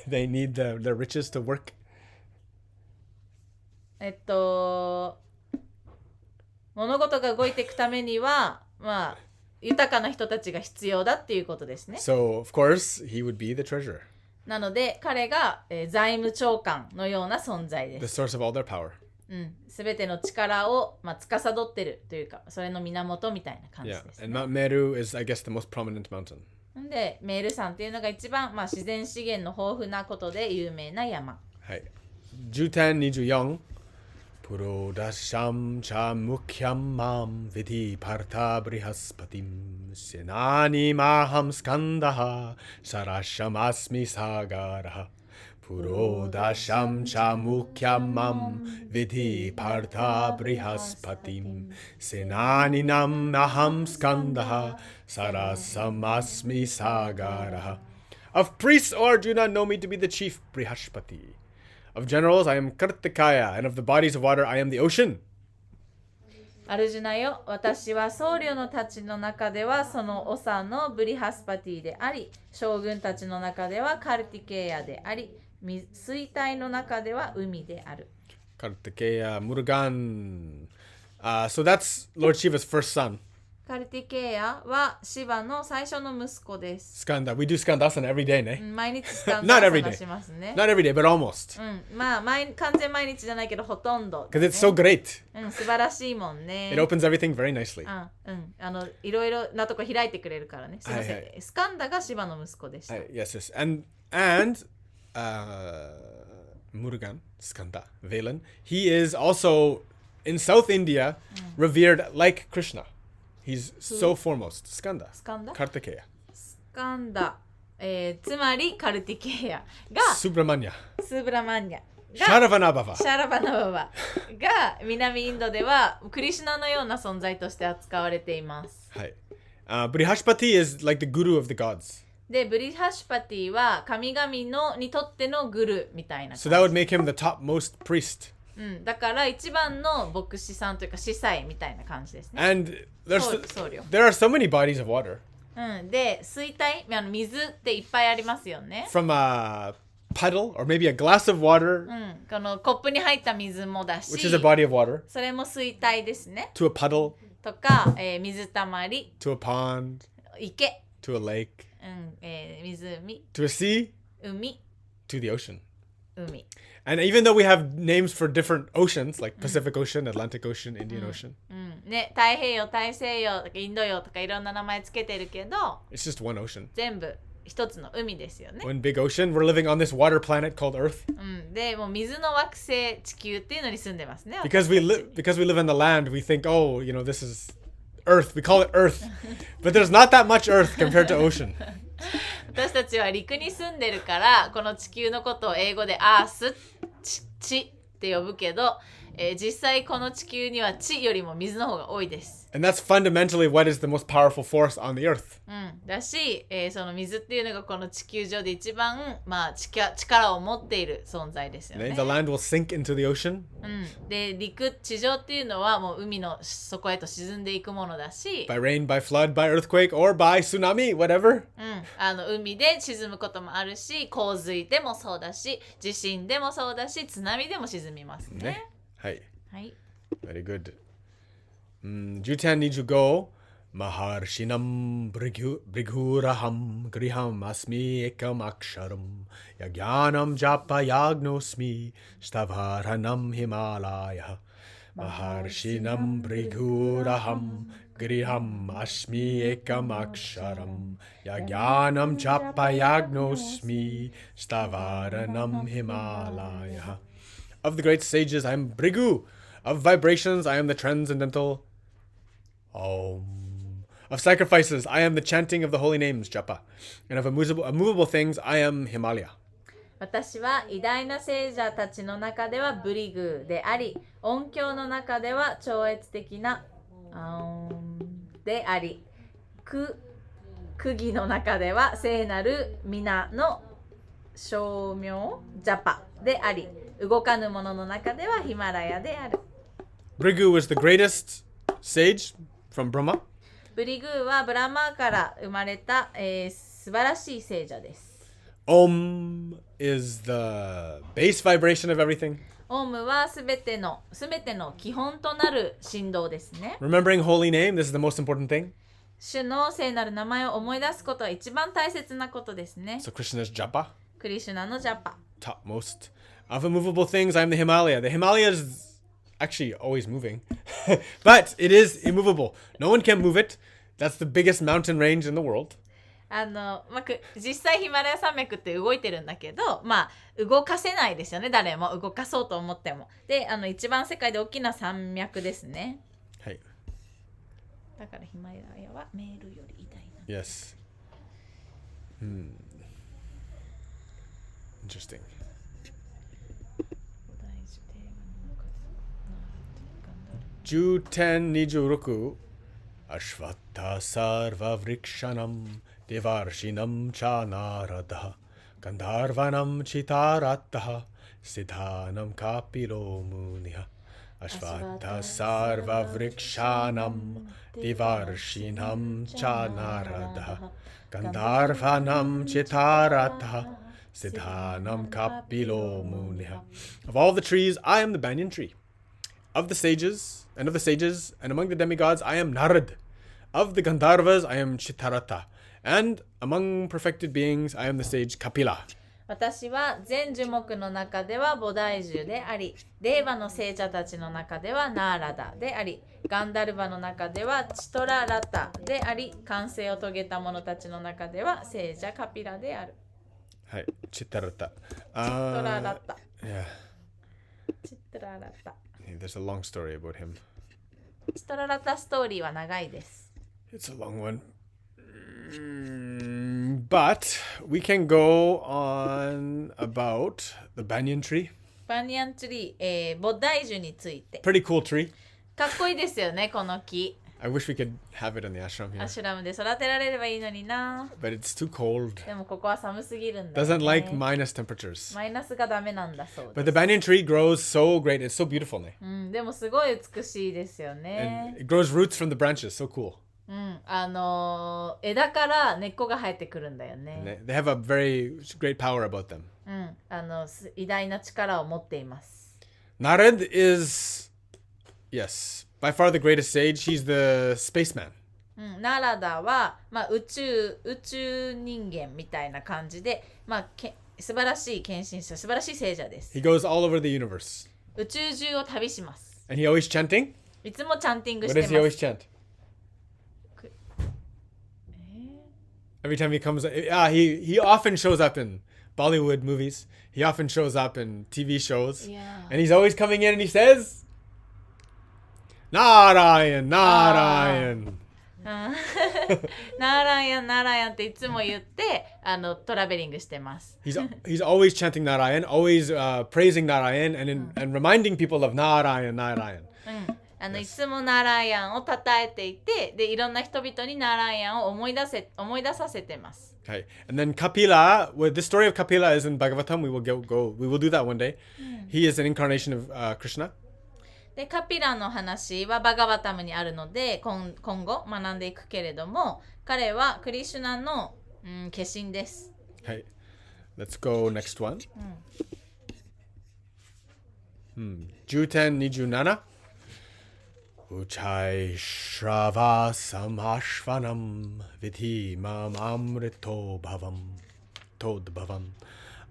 They need the riches to work. 物事が動いていくためには、まあ、豊かな人たちが必要だっていうことですね。So, of course, he would be the treasurer. なので、彼が、財務長官のような存在で The す。 source of all their power. すべての力を、司ってるというか、それの源みたいな感じ Yeah. です、 And ね。 Mount Meru is, I guess, the most prominent mountain. で、メール山っていうのが一番、自然資源の豊富なことで有名な山。はい。Juten Nijuyong. Purodasham cha mukhyam mam vidhi partha brihaspatim senani maham skandaha sarasham asmi sagaraha. Purodasham cha mukhyam mam vidhi partha brihaspatim senani nam maham skandaha sarasam asmi sagaraha. Of priests, O Arjuna, know me to be the chief Brihaspati. Of generals, I am Kartikaya, and of the bodies of water, I am the ocean. アルジュナよ、私は僧侶のたちの中ではその長のブリハスパティであり、将軍たちの中ではカルティケイヤであり、水体の中では海である。Kartikeya, Murugan. So that's Lord Shiva's first son. カルティケイヤはシバの最初の息子です。Skanda. We do Skandasana every day, ne? 毎日スカン Not ダ every ー day. しますね。 Not every day, but almost. まあ完全毎日じゃないけどほとんど、 Because it's so great. 素晴らしいもんね。 It opens everything very nicely. いろいろなとこ開いてくれるからね。すいません。はいはスカンダがシバの息子でした。Yes, yes. And Murugan, Skanda, Velan, he is also in South India revered like Krishna. He's so foremost. Skanda. スカンダ Kartikeya. スカンダ、つまりカルティケイヤが Subramanya. スブラマンニャが Sharavanabhava. シャラバナババが南インドではクリシュナのような存在として扱われています。Hi. Brihaspati is like the guru of the gods. で、ブリハシュパティは神々にとってのグルみたいな感じ。 So that would make him the topmost priest. だから一番の牧師さんというか司祭みたいな感じですね。And僧侶。 there are so many bodies of water. で、水体、水っていっぱいありますよね。 From a puddle or maybe a glass of water, このコップに入った水もだし、 which is a body of water, それも水体ですね。 to a puddle, とか、水たまり、 to a pond, 池、to a lake, 湖、 to a sea, 海、 to the ocean. 海。 And even though we have names for different oceans, like Pacific Ocean, Atlantic Ocean, Indian Ocean, ね、太平洋、大西洋とかインド洋とかいろんな名前つけてるけど、 it's just one ocean. 全部一つの海ですよね。 One big ocean. We're living on this water planet called Earth. で、もう水の惑星地球っていうのに住んでますね。 Because we live on the land, we think, oh, this is Earth. We call it Earth. But there's not that much Earth compared to ocean. 私たちは陸に住んでるからこの地球のことを英語でアース、地って呼ぶけど、実際この地球には地よりも水の方が多いです。And that's fundamentally what is the most powerful force on the earth. だし、その水っていうのがこの地球上で一番、力を持っている存在ですよね。The land will sink into the ocean. で、地上っていうのはもう海の底へと沈んでいくものだし、By rain, by flood, by earthquake, or by tsunami, whatever. 海で沈むこともあるし、洪水でもそうだし、地震でもそうだし、津波でも沈みますね。はい。はい。Very good. 1025 Maharshinam Briguraham Griham Asmi Ekam Aksharam Yagyanam Japa Yagnosmi Stavaranam Himalaya Maharshinam Briguraham Griham Asmi Ekam Aksharam Yagyanam Japa Yagnosmi Stavaranam Himalaya. Of the great sages, I am Brigu. Of vibrations, I am the transcendental Om. Of sacrifices, I am the chanting of the holy names, Japa. And of immovable things, I am Himalaya. 私は偉大な聖者たちの中ではブリグーであり、音響の中では超越的なであり、釘の中では聖なる皆の称名ジャパであり、動かぬものの中ではヒマラヤである。Brigu was the greatest sage from Brahma. ブリグーはブラマーから生まれた、素晴らしい聖者です。Om is the base vibration of everything. オムはすべての基本となる振動ですね。Remembering holy name, this is the most important thing. 主の聖なる名前を思い出すことは一番大切なことですね。So Krishna's Japa. クリシュナのジャパ。Topmost. Of immovable things, I am the Himalaya. The Himalaya is actually always moving. But it is immovable. No one can move it. That's the biggest mountain range in the world. 実際ヒマラヤ山脈って動いてるんだけど、動かせないですよね。誰も動かそうと思っても。で、一番世界で大きな山脈ですね。はい。だからヒマラヤはメールより偉大な。Yes. Interesting. 1026 Ashvatta Sarva Vrikshanam Devarshinam Cha Narada Gandharvanam Chitarataha Siddhanam Kapilo Muniha Ashvatta Sarva Vrikshanam Devarshinam Cha Narada Gandharvanam Chitarataha Siddhanam Kapilo Muniha. Of all the trees, I am the banyan tree. Of the sages, and among the demigods, I am Narad. Of the Gandharvas, I am Chitarata. And among perfected beings, I am the sage Kapila. 私は全樹木の中では菩提樹であり、デーバの聖者たちの中ではナーラダであり、ガンダルバの中ではチトララタであり、完成を遂げた者たちの中では聖者カピラである。はい、Chitarata. チトララタ。Yeah. チトララタ。There's a long story about him. チトララタストーリーは長いです。It's a long one. But we can go on about the banyan tree. バニヤンツリー、菩提樹について。Pretty cool tree. かっこいいですよね、この木。I wish we could have it in the ashram here. アシュラムで育てられればいいのにな。But it's too cold. でもここは寒すぎるんだ、ね。Doesn't like minus temperatures. マイナスがダメなんだそうです。But the banyan tree grows so great. It's so beautiful. でもすごい美しいですよね。And it grows roots from the branches. So cool. 枝から根っこが生えてくるんだよね。They have a very great power about them. 偉大な力を持っています。Narad is, yes, by far the greatest sage. He's the spaceman. ナラダは、宇宙人間みたいな感じで、素晴らしい献身者、素晴らしい聖者です。He goes all over the universe. 宇宙中を旅します。And he always chanting? いつもチャンティングしてます。What does he always chant? Every time he comes, he often shows up in Bollywood movies. He often shows up in TV shows. Yeah. And he's always coming in and he says, Narayan, Narayan. ナーラヤンナーラヤンっていつも言ってトラベリングしてます。He's always chanting Narayan, always praising Narayan, and reminding people of Narayan, Narayan. いつもナーラヤンを称えていて、でいろんな人々にナーラヤンを思い出させてます。Okay. And then Kapila, well, the story of Kapila is in Bhagavatam. We will do that one day. He is an incarnation of Krishna. でカピラの話はバガバタムにあるので今後学んでいくけれども、彼はクリシュナの、化身です。はい。Let's go next one. 10:27. Uchai Shrava Samashvanam Vidhi Mamamrito Bhavam Todbhavam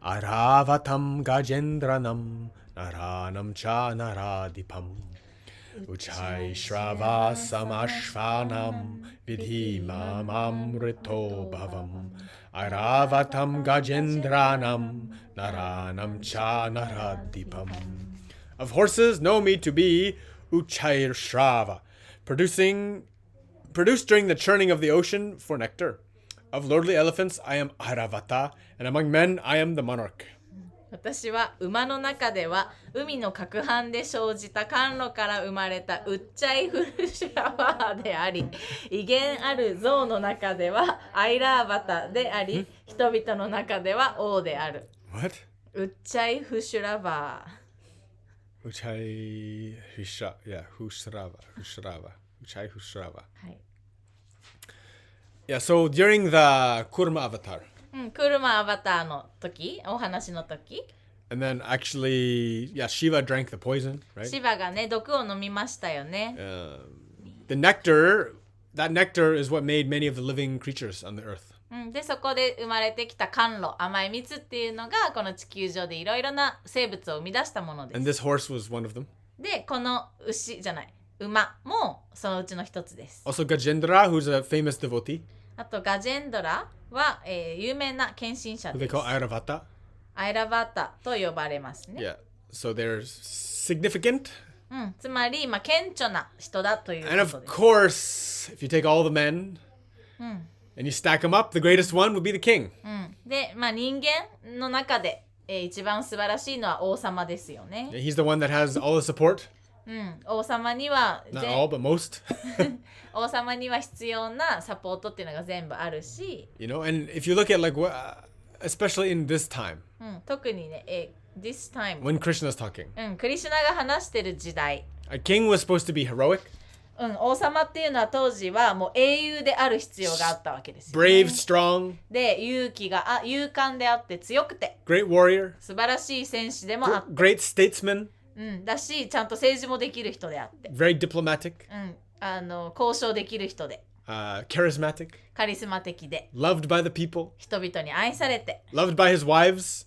Aravatam Gajendranam Naranam Cha Naradipam Uchai Shrava Samashvanam Vidhi Mamamrito Bhavam Aravatam Gajendranam Naranam Cha Naradipam. Of horses, know me to be Uchai Shrava, produced during the churning of the ocean for nectar. Of lordly elephants, I am Airavata, and among men, I am the monarch. 私は馬の中では海の攪拌で生じた甘露から生まれたウッチャイフルシュラバーであり、威厳ある象の中ではアイラーバタであり、人々の中では王である。 What? ウッチャイフシュラバー。Uchai Hushrava. Uchai Hushrava. はい。Yeah, so during the Kurma avatar. クルマアバターの時、お話の時。And then actually, Shiva drank the poison, right? シバがね、毒を飲みましたよね。The nectar, that nectar is what made many of the living creatures on the earth. でそこで生まれてきた甘露、甘い蜜っていうのがこの地球上でいろいろな生物を生み出したものです。And this horse was one of them. でこの馬もそのうちの一つです。Also Gajendra, who's a famous devotee. あとガジェンドラは、有名な献身者 Who で they す。 call Airavata. アイラバタと呼ばれますね。Yeah. So they're significant. つまり、顕著な人だというこ And と of です。course, if you take all the men and you stack them up, the greatest one would be the king. で、人間の中で、一番素晴らしいのは王様ですよね。 He's the one that has all the support. 王様には Not all, but most. 王様には必要なサポートっていうのが全部あるし、You know, and if you look at like especially in this time, 特にね、this time、when Krishna's talking, クリシュナが話してる時代、a king was supposed to be heroic, 王様っていうのは当時はもう英雄である必要があったわけですよ、ね。 brave, strong, で、勇敢であって強くて、great warrior, 素晴らしい戦士でもあって、great statesman, だし、ちゃんと政治もできる人であって、very diplomatic, 交渉できる人で、charismatic, カリスマ的で、 loved by the people, 人々に愛されて、 loved by his wives,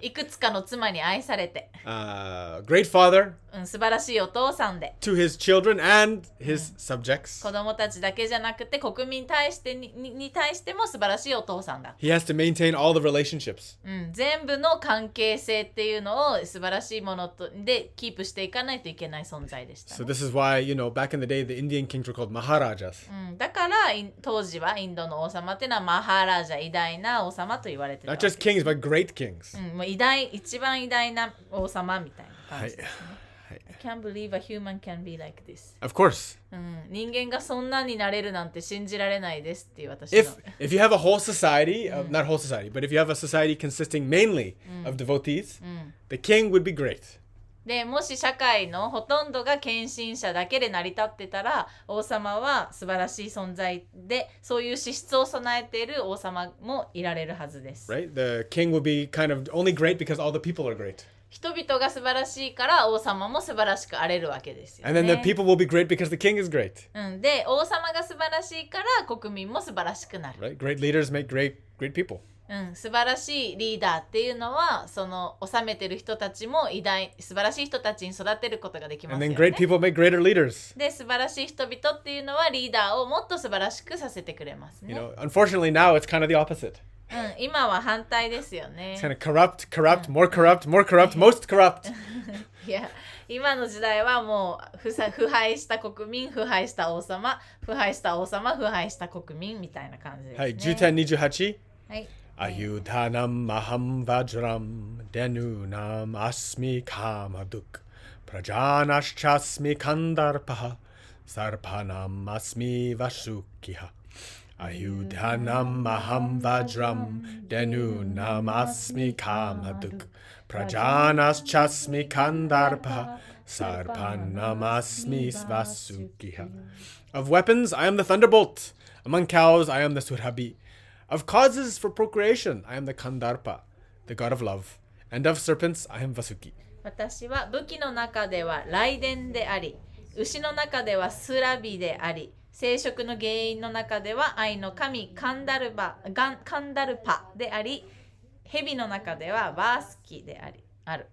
いくつかの妻に愛されて、great father 素晴らしいお父さんで、 to his children and his subjects. 子供たちだけじゃなくて国民に対しても素晴らしいお父さんだ。 He has to maintain all the relationships. 全部の関係性っていうのを素晴らしいものでキープしていかないといけない存在でした、ね。 So this is why, you know, back in the day, the Indian kings were called Maharajas. だから当時はインドの王様っていうのはマハラージャ、偉大な王様と言われてたわ Not け just kings, but great kings. もう一番偉大な王様みたいな感じですね。I can't believe a human can be like this. Of course. 人間がそんなになれるなんて信じられないですっていう私の。If you have a whole society, not whole society, but if you have a society consisting mainly of devotees, the king would be great. でもし社会のほとんどが献身者だけで成り立ってたら王様は素晴らしい存在でそういう資質を備えている王様もいられるはずです。Right? The king will be kind of only great because all the people are great. 人々が素晴らしいから王様も素晴らしくあれるわけですよね。 And then the people will be great because the king is great. で王様が素晴らしいから国民も素晴らしくなる。 Right? Great leaders make great people. 素晴らしいリーダーっていうのはその治めてる人たちも素晴らしい人たちに育てることができます And よ then ね。 great people make greater leaders. で素晴らしい人々っていうのはリーダーをもっと素晴らしくさせてくれますね。You know, unfortunately now it's kind of the opposite. 今は反対ですよね。It's kind of corrupt, more corrupt, most corrupt. いや今の時代はもう腐敗した国民、腐敗した王様、腐敗した王様、腐敗した国民みたいな感じですね。はい、10:28。はい。Ayudhanam maham vajram denunam asmi kamaduk prajanaschasmi kandarpaha sarpanam asmi vasukiha Ayudhanam maham vajram denunam asmi kamaduk prajanaschasmi kandarpaha sarpanam asmi vasukiha. Of weapons, I am the thunderbolt. Among cows, I am the surhabi. Of causes for procreation, I am the Kandarpa, the god of love. And of serpents, I am Vasuki. 私は武器の中では雷電であり、牛の中ではスラビであり、生殖の原因の中では愛の神カンダルパであり、蛇の中ではバースキである。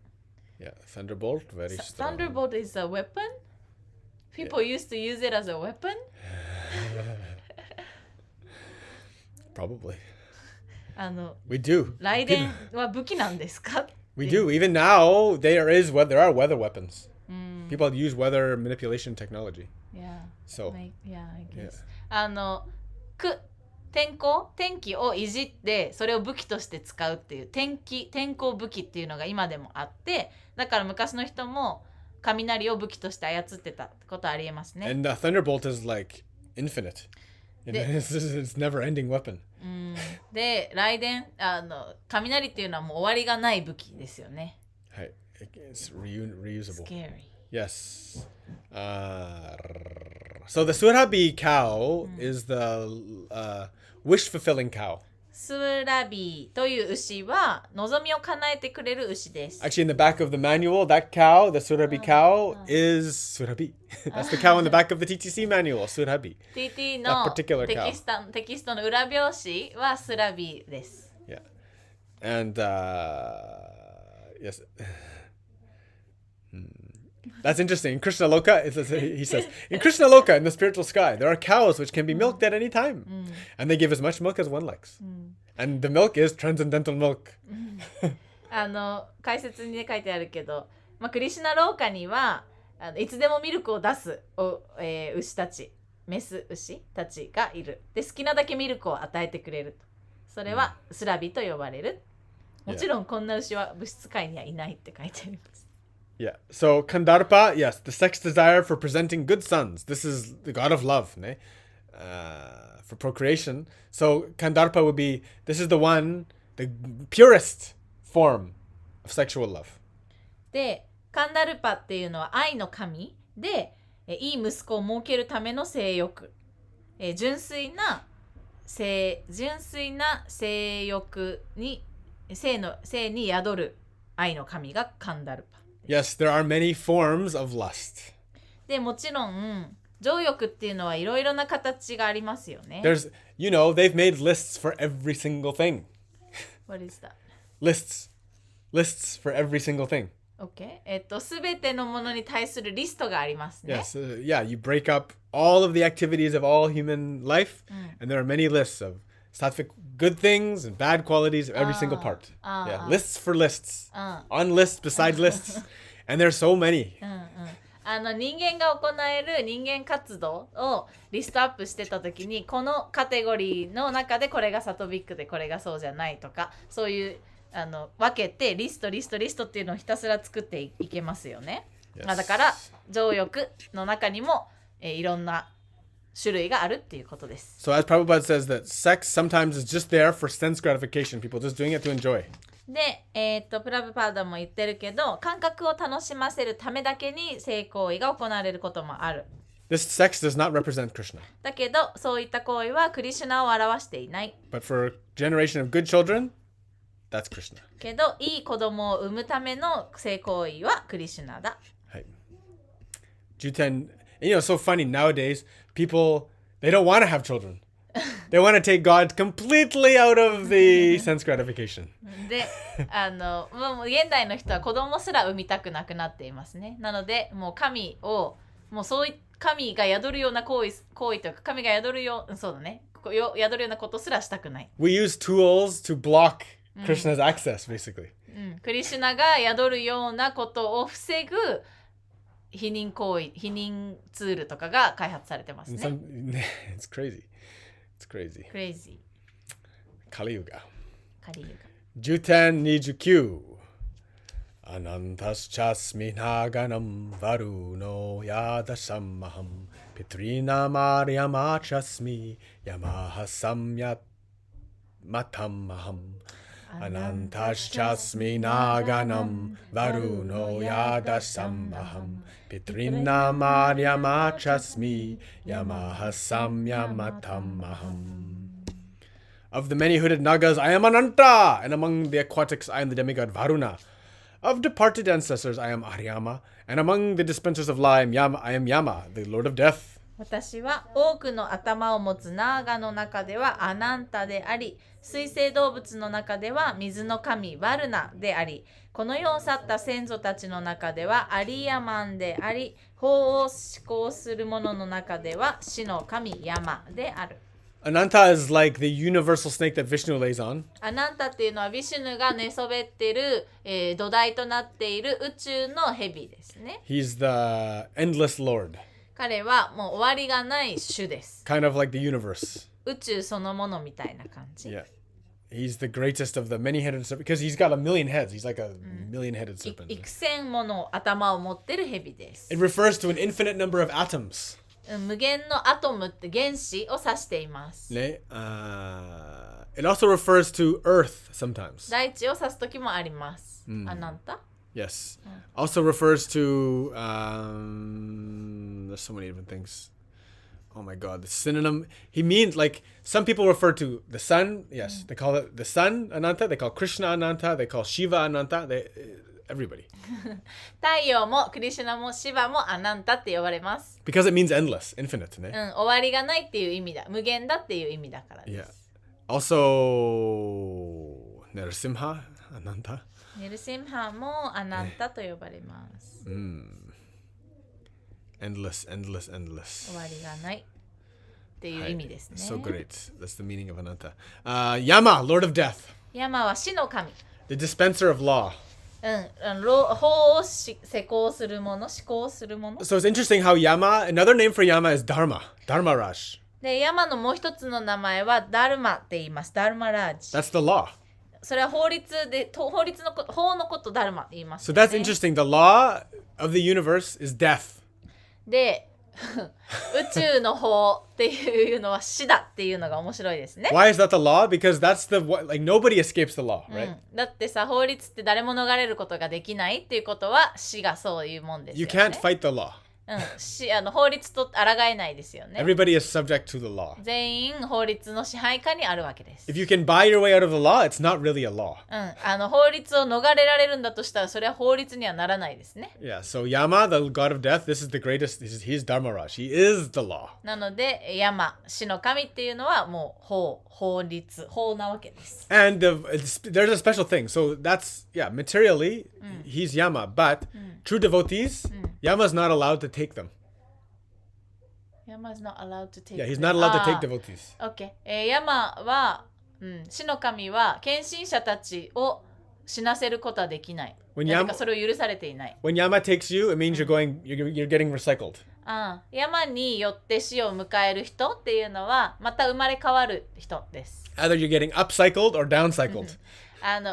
Yeah, thunderbolt, very strong. Thunderbolt is a weapon? People used to use it as a weapon? Probably. We 雷 do. 電は武器なんですか？ We do. Even now, there are weather weapons. People use weather manipulation technology. Yeah. So, Yeah, I guess. 天気をいじってそれを武器として使うっていう天候武器っていうのが今でもあって、だから昔の人も雷を武器として操ってたことありえますね。and the thunderbolt is like infinite. It's never ending weapon. で、雷電雷っていうのはもう終わりがない武器ですよね。はい。It's reusable. Scary. Yes. So the Surhabi cow is the wish-fulfilling cow. スラビーという牛は望みを叶えてくれる牛です。Actually, in the back of the manual, that cow, the Surhabi cow, is Surhabi. That's the cow in the back of the TTC manual, Surhabi. TT の That particular cow. テキストの裏表紙はスラビーです。Yeah. And, yes. That's interesting. In Krishna Loka, he says, in Krishna Loka, in the spiritual sky, there are cows which can be milked at any time. And they give as much milk as one likes. And the milk is transcendental milk. 解説に書いてあるけど、クリシュナローカにはいつでもミルクを出す牛たち、メス牛たちがいる。で、好きなだけミルクを与えてくれる。それはスラビと呼ばれる。もちろんこんな牛は物質界にはいないって書いてあります。Yeah. So Kandarpa, yes, the sex desire for presenting good sons. This is the god of love, ne? For procreation. So Kandarpa would be, this is the one, the purest form of sexual love. で、カンダルパっていうのは愛の神で、いい息子を設けるための性欲。純粋な性欲に、性に宿る愛の神がカンダルパ。Yes, there are many forms of lust. で、もちろん情欲っていうのはいろいろな形がありますよね。There's, they've made lists for every single thing. What is that? Lists for every single thing. Okay. すべてのものに対するリストがありますね。Yes, yeah, you break up all of the activities of all human life, and there are many lists of sattvic good things and bad qualities of every single part. Yeah, lists for lists. On lists beside lists. And there's so many. 人間が行える人間活動をリストアップしてた時に、このカテゴリーの中でこれがサトビックでこれがそうじゃないとか、そういう分けてリストっていうのをひたすら作っていけますよね。Yes. だから情欲の中にも、いろんな種類があるっていうことです。So as Prabhupada says that sex sometimes is just there for sense gratification. People just doing it to enjoy. で、プラブパーダも言ってるけど、感覚を楽しませるためだけに性行為が行われることもある。This sex does not represent Krishna. だけど、そういった行為はクリシュナを表していない。But for generation of good children, that's Krishna. けど、いい子供を産むための性行為はクリシュナだ。はい。Juten, it's so funny nowadays, people, they don't want to have children. They want to take God completely out of the sense gratification. で、もう現代の人は子供すら産みたくなくなっていますね。なので、もう神を、もうそういう神が宿るような行為というか、神が宿るよう、そうだね、宿るようなことすらしたくない。We use tools to block Krishna's access, basically. クリシュナが宿るようなことを防ぐ否認ツールとかが開発されてますね。It's crazy. It's crazy. Crazy. カリユガ。カリユガ。10:29 アナンタスチャスミナガナムバルノヤダサンマハムピトリナマリヤマチャスミヤマハサムヤマタンマハムアナンタスチャスミナガナムバルノヤダサンマハムピトリナマリヤマチャスミヤマハサムヤマタンマハムOf the many hooded Nagas, I am Ananta, and among the aquatics, I am the demigod Varuna. Of departed ancestors, I am Aryama, and among the dispensers of law, I am Yama, the lord of death. 私は多くの頭を持つナーガの中ではアナンタであり、水生動物の中では水の神バルナであり、この世を去った先祖たちの中ではアリヤマンであり、法を施行する者の中では死の神ヤマである。Ananta is like the universal snake that Vishnu lays on. アナンタっていうのはビシュヌが寝そべってる、土台となっている宇宙の蛇ですね。He's the endless lord. 彼はもう終わりがない主です。Kind of like the universe. 宇宙そのものみたいな感じ。Yeah. He's the greatest of the many-headed serpent because he's got a million heads. He's like a million-headed serpent. 幾千もの頭を持ってる蛇です。It refers to an infinite number of atoms. 無限のアトムって原子を指しています。It also refers to Earth sometimes. 大地を指すときもあります。アナンタ Yes. Also refers to there's so many different things. Oh my god, the synonym. He means like some people refer to the sun. Yes, they call it the sun Ananta. They call Krishna Ananta. They call Shiva Ananta. Everybody. 太陽もクリシュナもシバもアナンタって呼ばれます。Because it means endless, infinite, ね。終わりがないっていう意味だ。無限だっていう意味だからです。Yeah. Also, Narasimha Ananta. ネルシムハもアナンタと呼ばれます。Endless, endless, endless. 終わりがないっていう意味ですね。So great. That's the meaning of Ananta. Yama, Lord of Death. ヤマは死の神。The dispenser of law. 法を施行するもの、施行するもの。So it's interesting how Yama, another name for Yama is Dharma, Dharmaraj. で、ヤマのもう一つの名前はダルマって言います。ダルマラージ。That's the law. それは法律の法のことダルマって言います、ね。So that's interesting. The law of the universe is death. で、宇宙の法っていうのは死だっていうのが面白いですね。Why is that the law? Because that's like nobody escapes the law, right? だってさ、法律って誰も逃れることができないっていうことは死がそういうもんですよね。You can't fight the law. 法律と抗えないですよね。Everybody is subject to the law. 全員法律の支配下にあるわけです。If you can buy your way out of the law, it's not really a law. 法律を逃れられるんだとしたら、それは法律にはならないですね。Yeah, so Yama, the god of death, this is the greatest. He's Dharmaraj. He is the law. なので、ヤマ、死の神っていうのはもう法律、法なわけです。And there's a special thing. So that's, materially, he's Yama, but true devotees, Yama's not allowed to take them. Yama is not allowed to take them. Yeah, he's not allowed to take devotees. Okay. ヤマは、死の神は献身者たちを死なせることはできない。それを許されていない。When Yama takes you, it means you're getting recycled. ヤマによって死を迎える人っていうのはまた生まれ変わる人です。Either you're getting upcycled or downcycled.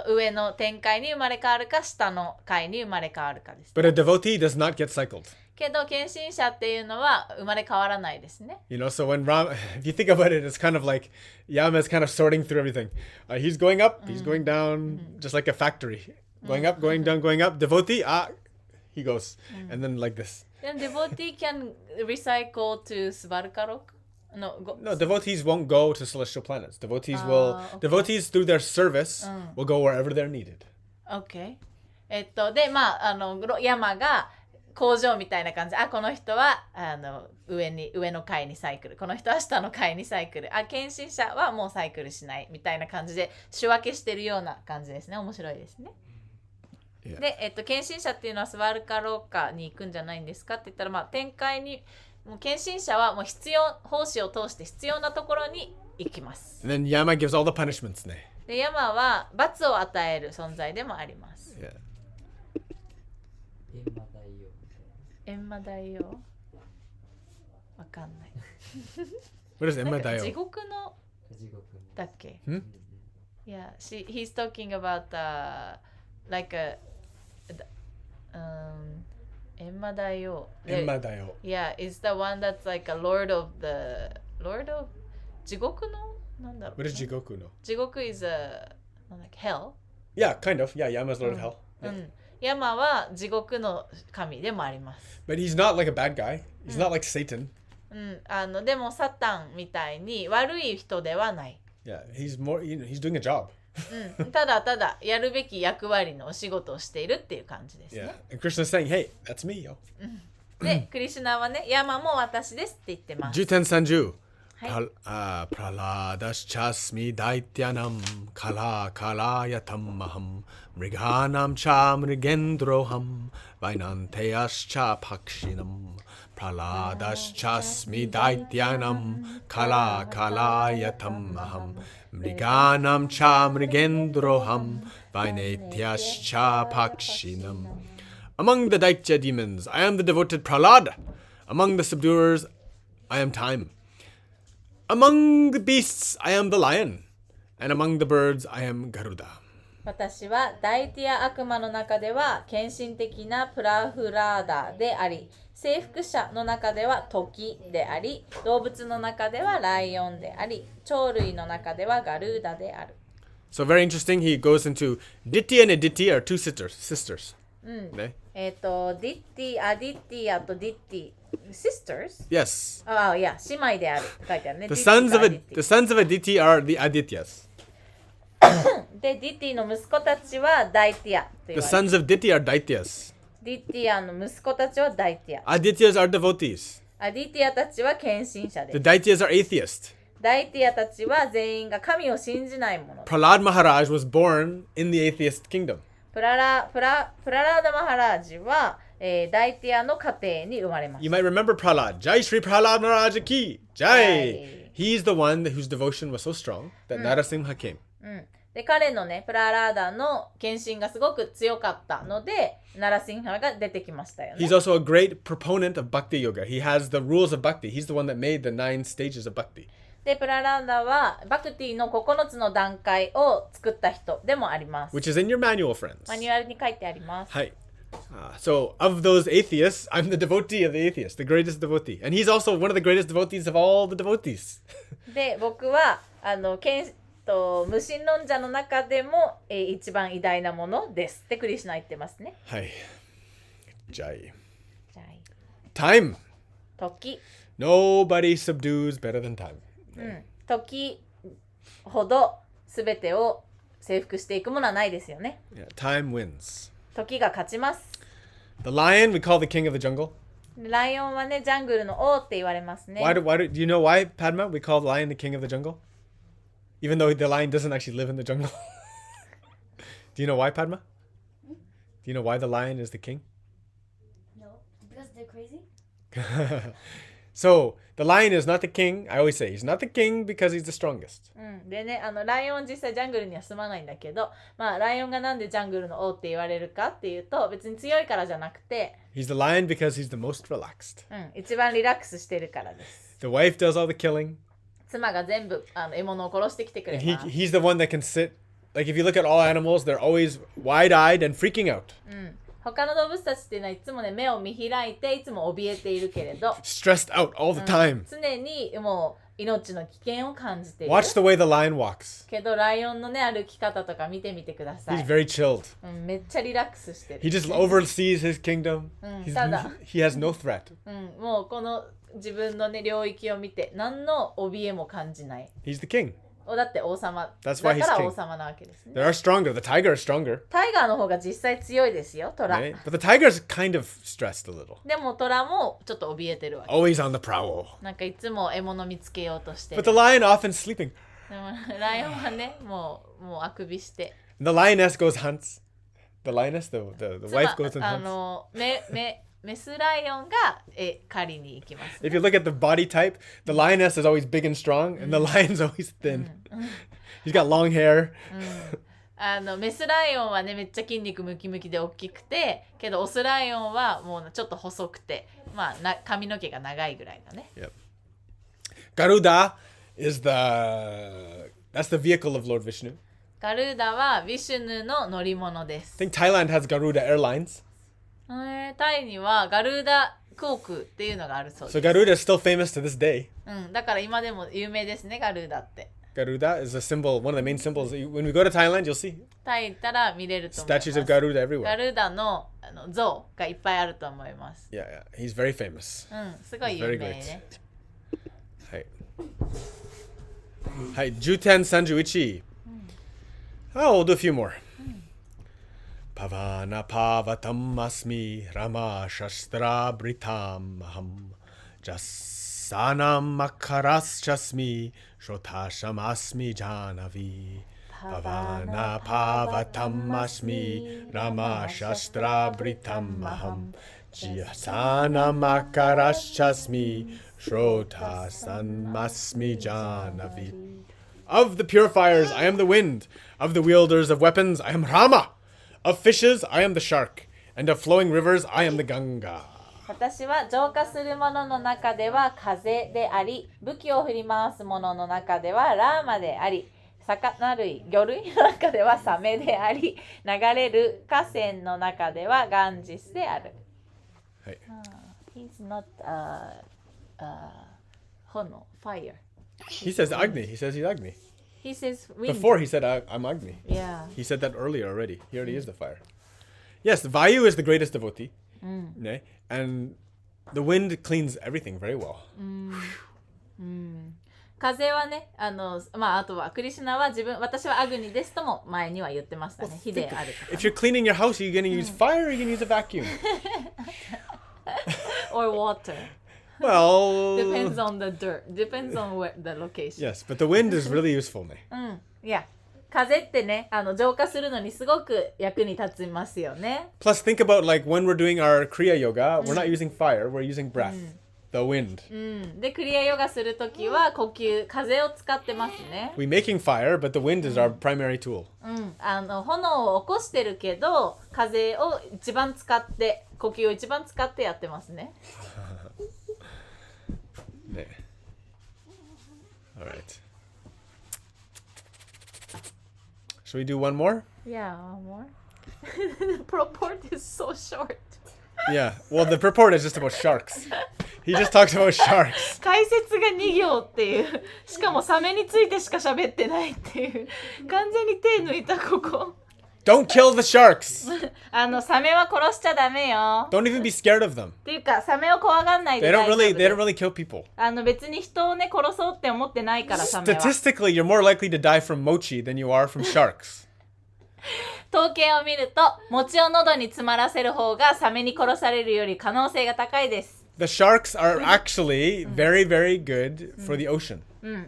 上の展開に生まれ変わるか下の階に生まれ変わるかです、ね。But a devotee does not get cycled. けど献身者っていうのは生まれ変わらないですね。You know, so when if you think about it, it's kind of like Yama is kind of sorting through everything. He's going up, he's going down, just like a factory. Going up, going down, going up. Devotee, he goes. And then like this. Then devotee can recycle to Svarkarok? No, devotees won't go to celestial planets. Devotees devotees through their service will go wherever they're needed. Okay. で、ヤマが工場みたいな感じ。この人は上の階にサイクル。この人は下の階にサイクル。献身者はもうサイクルしないみたいな感じで仕分けしてるような感じですね。面白いですね。Yeah. で、献身者っていうのはスワルカローカに行くんじゃないんですかって言ったら、展開にもう献身者はもう奉仕を通して必要なところに行きます。And then Yama gives all the punishments ね。で、ヤマは罰を与える存在でもあります。Yeah. 閻魔大王わかんない。What is なんか Emma 地 Dayo? 獄のだっけ Hmm? Yeah, he's talking about like a Emma Dayo. Emma Dayo. Yeah, it's the one that's like a lord of 地獄のなんだろう。 What is Jigoku no? 地獄 is a なんだっけ hell? Yeah, kind of. Yeah, Yama's Lord of Hell. う Yeah. ん。山は地獄の神でもあります。 But he's not like a bad guy. He's not like Satan. うん。でもサタンみたいに悪い人ではない。Yeah, he's more. He's doing a job. うん。ただただやるべき役割のお仕事をしているっていう感じです Yeah, ね。 and Krishna's saying, "Hey, that's me, yo." で、クリシュナはね、山も私ですって言ってます。 Juten Sanju. はい。 Praladaschasmi daityanam kala kalayatamaham mriganam cha mrigendroham vainanteyascha pakshinam Praladaschasmi daityanam kala kalayatamaham mriganam cha mrigendroham vainanteyascha pakshinam. Among the Daitya demons, I am the devoted Pralada. Among the subduers, I am time. Among the beasts, I am the lion. And among the birds, I am Garuda. 私はダイティア悪魔の中では献身的なプラフラーダであり、征服者の中ではトキであり、動物の中ではライオンであり、鳥類の中ではガルーダである。 So very interesting, he goes into Diti and Aditi are two sisters. ね。ディッティ、アディッティアとディッティ、sisters? Yes. ああ、いや、姉妹である。書いてあるね。 The sons of Aditi are the Adityas. で、ディッティの息子たちはダイティアと言 The われる。 sons of Diti are Daityas. ディッティアの息子たちはダイティア。 Adityas are devotees. アディティアたちは献身者で The す。 Daityas are atheists. ダイティアたちは全員が神を信じないもの。 Prahlad Maharaj was born in the atheist kingdom. プララーダマハラージは、ダイティアの家庭に生まれまし You た。 might remember Prahlad. Jai Shri Prahlad Maharaj ki. Jai. He's the one whose devotion was so strong that Narasimha came. で、彼のね、プララーダの献身がすごく強かったので、ナラシンハが出てきましたよね。 He's also a great proponent of Bhakti Yoga. He has the rules of Bhakti. He's the one that made the 9 stages of Bhakti. で、プララーダはバクティの9つの段階を作った人でもあります。 Which is in your manual, friends. マニュアルに書いてあります。 Hi. So, of those atheists, I'm the devotee of the atheists, the greatest devotee. And he's also one of the greatest devotees of all the devotees. で、僕は無神論者の中でも、一番偉大なものですってクリシュナ言ってますね。 Hi. Jai. じゃあ Time. 時、 Nobody subdues better than time. 時ほど全てを征服していくものはないですよね。 Yeah, time wins. 時が勝ちます。 The lion we call the king of the jungle. ライオンはね、ジャングルの王って言われますね。 Do you know why, Padma, we call the lion the king of the jungle? Even though the lion doesn't actually live in the jungle. Do you know why, Padma? Do you know why the lion is the king? No, because they're crazy. So, the lion is not the king. I always say he's not the king because he's the strongest. でね、ライオン実際ジャングルには住まないんだけど、まあライオンがなんでジャングルの王って言われるかっていうと、別に強いからじゃなくて、He's the lion because he's the most relaxed. 一番リラックスしてるからです。 The wife does all the killing. 妻が全部獲物を殺してきてくれ And ます。 he's the one that can sit. Like if you look at all animals, they're always wide-eyed and freaking out. 他の動物たちっていうのはいつもね、目を見開いていつも怯えているけれど、 Stressed out all the time. 常にもう命の危険を感じている。 Watch the way the lion walks. けどライオンのね、歩き方とか見てみてくださ He's い。very chilled. めっちゃリラックスしてる。 He just oversees his kingdom. He has no threat. もうこの自分のね、領域を見て何の怯えも感じない。 He's the king. だって王様。 That's だ why から he's king. 王様なわけですね。 They are stronger. The tiger is stronger. タイガーの方が実際強いですよ、トラ。 Right? But the tiger's kind of stressed a little. でもトラもちょっと怯えてるわけ。 Always on the prowl. なんかいつも獲物見つけようとして But る。 the lion often sleeping. でもライオンはね、もうあくびして。 The lioness goes hunts. The lioness, the wife goes and hunts. メスライオンが狩りに行きます、ね。 If you look at the body type, the lioness is always big and strong, and the lion's always thin. He's got long hair. メスライオンはねめっちゃ筋肉ムキムキで大きくて、けどオスライオンはもうちょっと細くて、まあ髪の毛が長いぐらいだね。Yep. Garuda is that's the vehicle of Lord Vishnu. ガルーダはヴィシュヌの乗り物で I す。 think Thailand has Garuda Airlines. タイにはガルーダ航空っていうのがあるそうです。 So Garuda is still famous to this day. だから今でも有名ですね、ガルーダって。Garuda is a symbol, one of the main symbols. When we go to Thailand, you'll see タイ行ったら見れると思います。 statues of Garuda ガ everywhere. ルーダの像がいっぱいあると思います。 Yeah, yeah. He's very famous. すごい有名ね。はい。はい、10点31。Oh, we'll do a few more. Pavana pavatam asmi rama shastra britam aham jasanam makaras chasmi shotasham asmi janavi. Pavana pavatam asmi rama shastra britam aham jasanam makaras chasmi shotasham asmi janavi. Of the purifiers, I am the wind. Of the wielders of weapons, I am Rama. Of fishes, I am the shark. And of flowing rivers, I am the Ganga. 私は浄化するものの中では風であり、武器を振り回すものの中ではラーマであり、魚類、魚類の中ではサメであり、流れる河川の中ではガンジスである。はい。He's not Hono, fire. He says Agni. He says he's Agni. He says wind. Before he said I'm Agni. Yeah. He said that earlier already. He already is the fire. Yes, Vayu is the greatest devotee. Ne? And the wind cleans everything very well. 風はね、あとはクリシュナは私はアグニですとも前には言ってましたね。火であるとか。If you're cleaning your house, are you going to use fire or are you going to use a vacuum? Or water. Well... Depends on the dirt. Depends on the location. Yes, but the wind is really useful. Ne? いや、風ってね、浄化するのにすごく役に立ちますよね。 Plus, think about like when we're doing our Kriya Yoga, we're not using fire, we're using breath, the wind. で、クリアヨガするときは呼吸、風を使ってますね。 We're making fire, but the wind is our primary tool. 炎を起こしてるけど、風を一番使って、呼吸を一番使ってやってますね。Ne. All right. Should we do one more? Yeah, one more. The purport is so short. Yeah. Well, the purport is just about sharks. He just talks about sharks. 解説が2行っていう。しかもサメについてしか喋ってないっていう。完全に手抜いたここ。Don't kill the sharks. サメは殺しちゃダメよ。 Don't even be scared of them. っていうか、サメを怖がんないで They 大 don't 丈夫 really です。 they don't really kill people. 別に人をね、殺そうって思ってないから、サメは。 Statistically, you're more likely to die from mochi than you are from sharks. 統計を見ると、餅を喉に詰まらせる方がサメに殺されるより可能性が高いです。The sharks are actually very, very good for the ocean.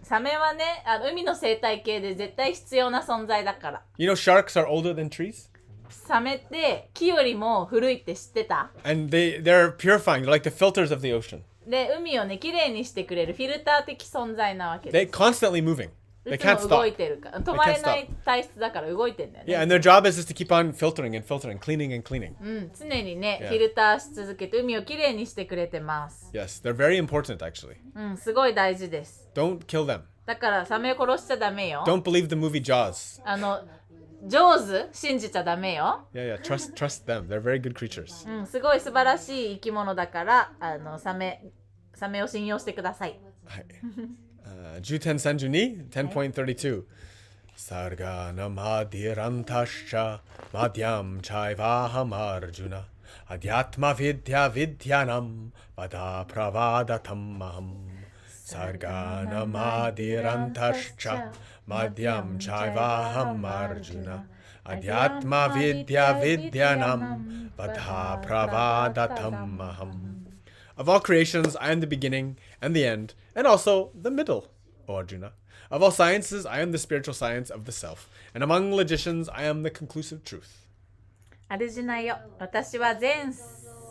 サメはね、海の生態系で絶対必要な存在だから。You know, sharks are older than trees, サメって木よりも古いって知ってた？ and they're purifying. They're like the filters of the ocean. で、海をね、きれいにしてくれるフィルター的存在なわけ They're です。 constantly moving. い They つも can't 動い stop. てるから止まれない体質だから動いてんだよね。 Yeah, and their job is just to keep on filtering and filtering, cleaning and cleaning. 常にね、 Yeah. フィルターし続けて海をきれいにしてくれてます。 Yes, they're very important actually. すごい大事です。 Don't kill them. だからサメを殺しちゃダメよ。 Don't believe the movie Jaws. 上手信じちゃダメよ。 Yeah, yeah. Trust them. They're very good creatures. すごい素晴らしい生き物だからサメを信用してください。はい。10 32 10.32 Sarga namadirantashcha madhyam chaivaham arjuna adhyatma vidya vidyanam vada pravadatam aham Sarga namadirantashcha madhyam chaivaham arjuna adhyatma vidya vidyanam vada pravadatam aham. Of all creations, I am the beginning and the end, and also the middle, O Arjuna. Of all sciences, I am the spiritual science of the self, and among logicians, I am the conclusive truth. アルジュナよ、私は全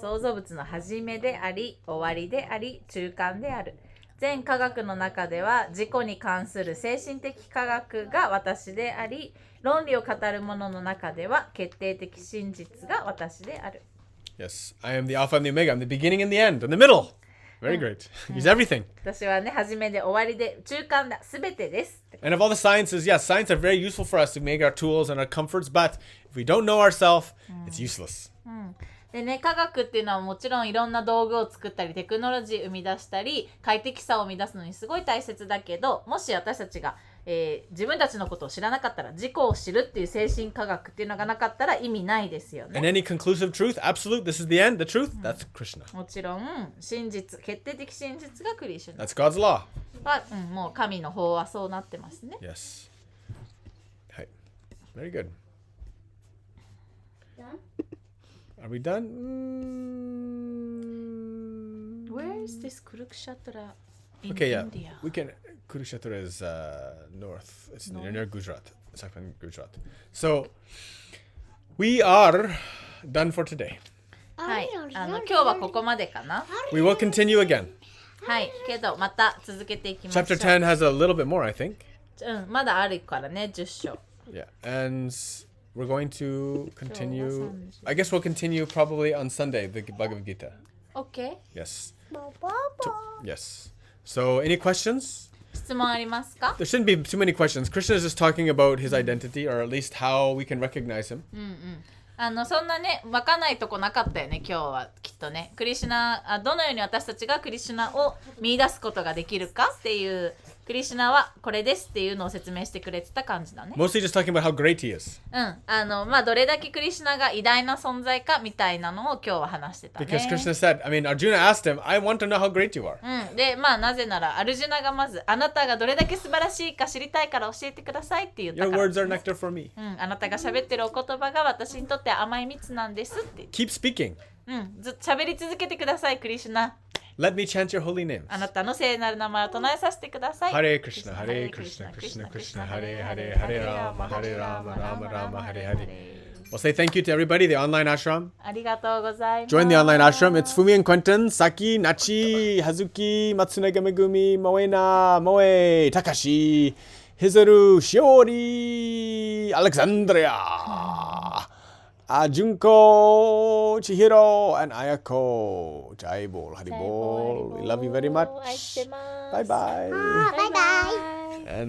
創造物の始めであり、終わりであり、中間である。全科学の中では自己に関する精神的科学が私であり、論理を語るものの中では決定的真実が私である。 Yes, I am the Alpha and the Omega. I'm the beginning and the end, in the middle. Very great. He's everything. 私はね、初めで終わりで中間だ、すべてです。 And of all the sciences, yes, science are very useful for us to make our tools and our comforts, but if we don't know ourselves, it's useless. でね、科学っていうのはもちろんいろんな道具を作ったりテクノロジー生み出したり快適さを生み出すのにすごい大切だけど、もし私たちが、自分たちのことを知らなかったら、自己を知るっていう精神科学っていうのがなかったら意味ないですよ And ね。 any conclusive truth, absolute, this is the end, the truth, that's Krishna. もちろん真実、決定的真実がクリシュナ That's God's law. は、もう神の法はそうなってますね。 Yes. Hi. Very good. Done? Are we done? Where is this Kurukshetra in Okay, yeah. India? We can. Kurukshetra is north. It's near Gujarat. It's up in Gujarat. So we are done for today. はい、今日はここまでかな。 We will continue again. はい、けどまた続けていきましょう。 Chapter 10 has a little bit more, I think. まだあるからね、10章。 Yeah. And we're going to continue. 今日は30 I guess we'll continue probably on Sunday, the Bhagavad Gita. OK? Yes. Yes. So any questions? 質問ありますか？ There shouldn't be too many questions. Krishna is just talking about his identity, or at least how we can recognize him. そんなね、分かんないとこなかったよね、今日はきっとね。クリシュナ、どのように私たちがクリシュナを見出すことができるかっていう、クリシュナはこれですっていうのを説明してくれてた感じだね。Mostly just talking about how great he is. どれだけクリシュナが偉大な存在かみたいなのを今日は話してたね。 Because Krishna said, Arjuna asked him, I want to know how great you are. で、なぜならアルジュナがまずあなたがどれだけ素晴らしいか知りたいから教えてくださいって言った Your から。 words are nectar for me. あなたが喋ってるお言葉が私にとって甘い蜜なんですって。 Keep speaking. ずっと喋り続けてください、クリシュナ。 Let me chant your holy names. あなたの聖なる名前を唱えさせてください。 Hare Krishna, Hare Krishna, Krishna Krishna, Hare Hare, Hare Rama, Hare Rama, Rama Rama, Hare Hare. We'll say thank you to everybody, the online ashram. ありがとうございます。 Join the online ashram. It's Fumi and Quentin, Saki, Nachi, Hazuki, Matsunaga Megumi, Moena, Moe, Takashi, Hizaru, Shiori, Alexandria, Junko, Chihiro, and Ayako. Jai Bol, Hari Bol. We love you very much. Bye bye. Bye bye. And